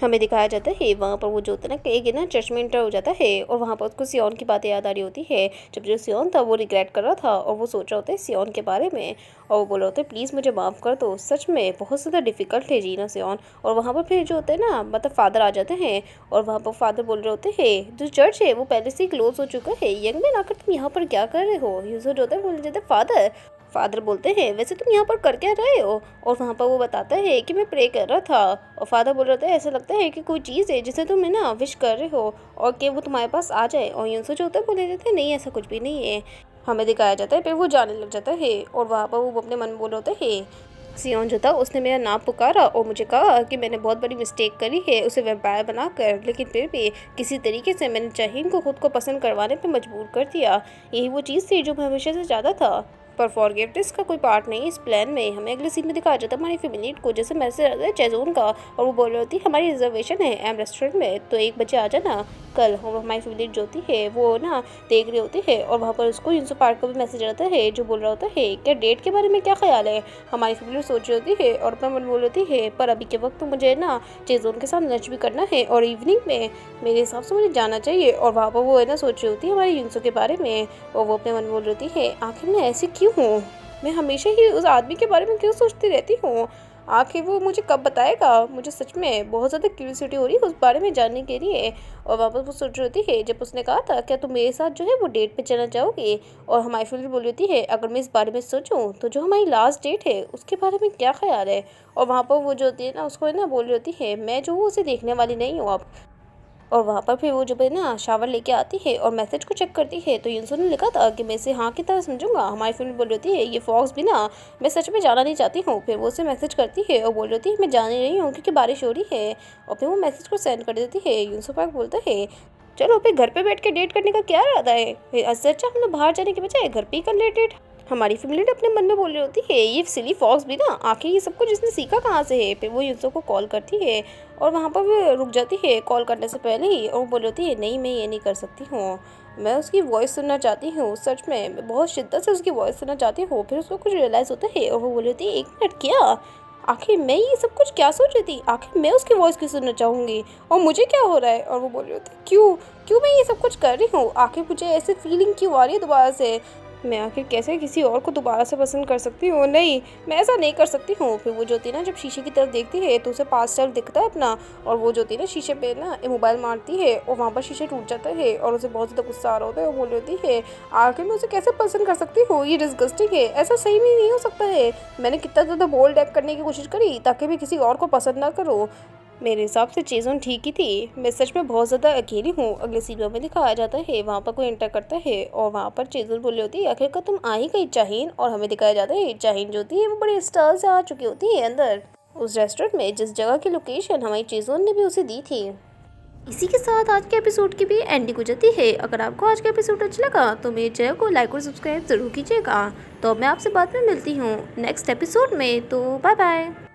S1: हमें दिखाया जाता है वहाँ पर वो जो होता है ना एक ना चर्च में इंटर हो जाता है, और वहाँ पर उसको सियोन की बातें याद आ रही होती है। जब जो सियोन था वो रिग्रेट कर रहा था और वो सोच रहा होता है सियोन के बारे में, और वो बोल रहा होता है प्लीज़ मुझे माफ़ कर दो, सच में बहुत ज़्यादा डिफ़िकल्ट है जीना सियोन। और वहाँ पर फिर जो होता है ना मतलब फादर आ जाते हैं, और वहाँ पर फादर बोल रहे होते हैं जो चर्च है वो पहले से ही क्लोज हो चुका है, यंग मैन आकर तुम यहाँ पर क्या कर रहे हो। यूसुफ जो होता है बोल जाता है फादर। फादर बोलते हैं वैसे तुम यहाँ पर कर क्या रहे हो, और वहाँ पर वो बताता है कि मैं प्रे कर रहा था। और फादर बोल रहा था ऐसा लगता है कि कोई चीज़ है जिसे तुम है ना विश कर रहे हो और कि वो तुम्हारे पास आ जाए। और यूं जो होता है बोले जाते हैं नहीं ऐसा कुछ भी नहीं है। हमें दिखाया जाता है फिर वो जाने लग जाता है, और वहाँ पर वो अपने मन में बोल होता है सियोन जो था उसने मेरा नाम पुकारा और मुझे कहा कि मैंने बहुत बड़ी मिस्टेक करी है उसे वैम्पायर बनाकर, लेकिन फिर भी किसी तरीके से मैंने चाहिन को खुद को पसंद करवाने पे मजबूर कर दिया। यही वो चीज़ थी जो मैं हमेशा से चाहता था, पर फॉरगिवनेस का कोई पार्ट नहीं इस प्लान में। हमें अगले सीन में दिखाया जाता है हमारी फैमिली को जैसे मैसेज आता है चेजोन का, और वो बोल रही होती है हमारी रिजर्वेशन है एम रेस्टोरेंट में तो 1 बजे आ जाना कल। और हमारी फैमिली जो होती है वो ना देख रही होती है, और वहाँ पर उसको यूंसो पार्क का भी मैसेज आता है जो बोल रहा होता है क्या डेट के बारे में क्या ख्याल है। हमारी फैमिली सोच रही होती है और अपना मन बोल रही है पर अभी के वक्त तो मुझे ना चेजोन के साथ लंच भी करना है, और इवनिंग में मेरे हिसाब से मुझे जाना चाहिए। और वहाँ पर वो है ना सोच रही होती है हमारी यूंसो के बारे में, और वो अपने मन बोल रही है आखिर मैं ऐसी क्यों हूँ, मैं हमेशा ही उस आदमी के बारे में क्यों सोचती रहती हूँ, आखिर वो मुझे कब बताएगा। मुझे सच में बहुत ज़्यादा क्यूरियोसिटी हो रही है उस बारे में जानने के लिए। और वापस वो सोच रही होती है जब उसने कहा था क्या तुम मेरे साथ जो है वो डेट पे चलना चाहोगे, और हमारी फैमिली बोल रही होती है अगर मैं इस बारे में सोचूं तो जो हमारी लास्ट डेट है उसके बारे में क्या ख्याल है। और वहाँ पर वो जो होती है ना उसको है ना बोल रही होती है मैं जो हूँ उसे देखने वाली नहीं हूँ अब। और वहाँ पर फिर वो जब है ना शावर लेके आती है और मैसेज को चेक करती है तो यूसुफ ने लिखा था कि मैं इसे हाँ की तरह समझूंगा। हमारी फिल्म बोल रही है ये फॉक्स भी ना मैं सच में जाना नहीं चाहती हूँ। फिर वो उसे मैसेज करती है और बोल रही है मैं जा नहीं रही हूँ क्योंकि बारिश हो रही है, और फिर वो मैसेज को सेंड कर देती है। यूसुफ बोलता है चलो फिर घर पे बैठ के डेट करने का क्या इरादा है, इससे अच्छा हम लोग बाहर जाने के बजाय घर पे ही कर ले डेट। हमारी फैमिली अपने मन में बोल रही होती है ये सिली फॉक्स भी ना आखिर ये सब कुछ इसने सीखा कहाँ से है। फिर वो यूसुफ को कॉल करती है और वहाँ पर वो रुक जाती है कॉल करने से पहले ही, और वो बोल रही है नहीं मैं ये नहीं कर सकती हूँ, मैं उसकी वॉइस सुनना चाहती हूँ, सच में मैं बहुत शिद्दत से उसकी वॉइस सुनना चाहती हूँ। फिर उसको कुछ रियलाइज़ होता है और वो बोल रही है 1 मिनट क्या, आखिर मैं ये सब कुछ क्या सोच रही थी, आखिर मैं उसकी वॉइस क्यों सुनना चाहूँगी और मुझे क्या हो रहा है। और वो बोल रही होती क्यों क्यों मैं ये सब कुछ कर रही हूँ, आखिर मुझे ऐसी फीलिंग क्यों आ रही है दोबारा से, मैं आखिर कैसे किसी और को दोबारा से पसंद कर सकती हूँ, नहीं मैं ऐसा नहीं कर सकती हूँ। फिर वो जो होती है ना जब शीशे की तरफ देखती है तो उसे पास सेल्फ दिखता है अपना, और वो जो होती है ना शीशे पे ना मोबाइल मारती है और वहाँ पर शीशे टूट जाता है और उसे बहुत ज़्यादा गुस्सा आ रहा होता है। वो बोल रही होती है आखिर मैं उसे कैसे पसंद कर सकती हूँ, ये डिस्गस्टिंग है, ऐसा सही में नहीं हो सकता है। मैंने कितना ज़्यादा बोल्ड एक्ट करने की कोशिश करी ताकि मैं किसी और को पसंद ना करूँ, मेरे हिसाब से चीज़ों ठीक ही थी। मैं सच में बहुत ज़्यादा अकेली हूँ। अगले सीरियल में दिखाया जाता है वहाँ पर कोई एंटर करता है और वहाँ पर चीज़ों बोल रही होती है आखिरकार तुम आ ही गई चाहीन, और हमें दिखाया जाता है चाहीन जो होती है वो बड़े स्टाइल से आ चुकी होती है अंदर उस रेस्टोरेंट में, जिस जगह की लोकेशन हमारी चीज़ों ने भी उसे दी थी। इसी के साथ आज के एपिसोड की भी एंडिंग हो जाती है। अगर आपको आज का एपिसोड अच्छा लगा तो मेरे चैनल को लाइक और सब्सक्राइब ज़रूर कीजिएगा। तो मैं आपसे बाद में मिलती हूँ नेक्स्ट एपिसोड में। तो बाय बाय।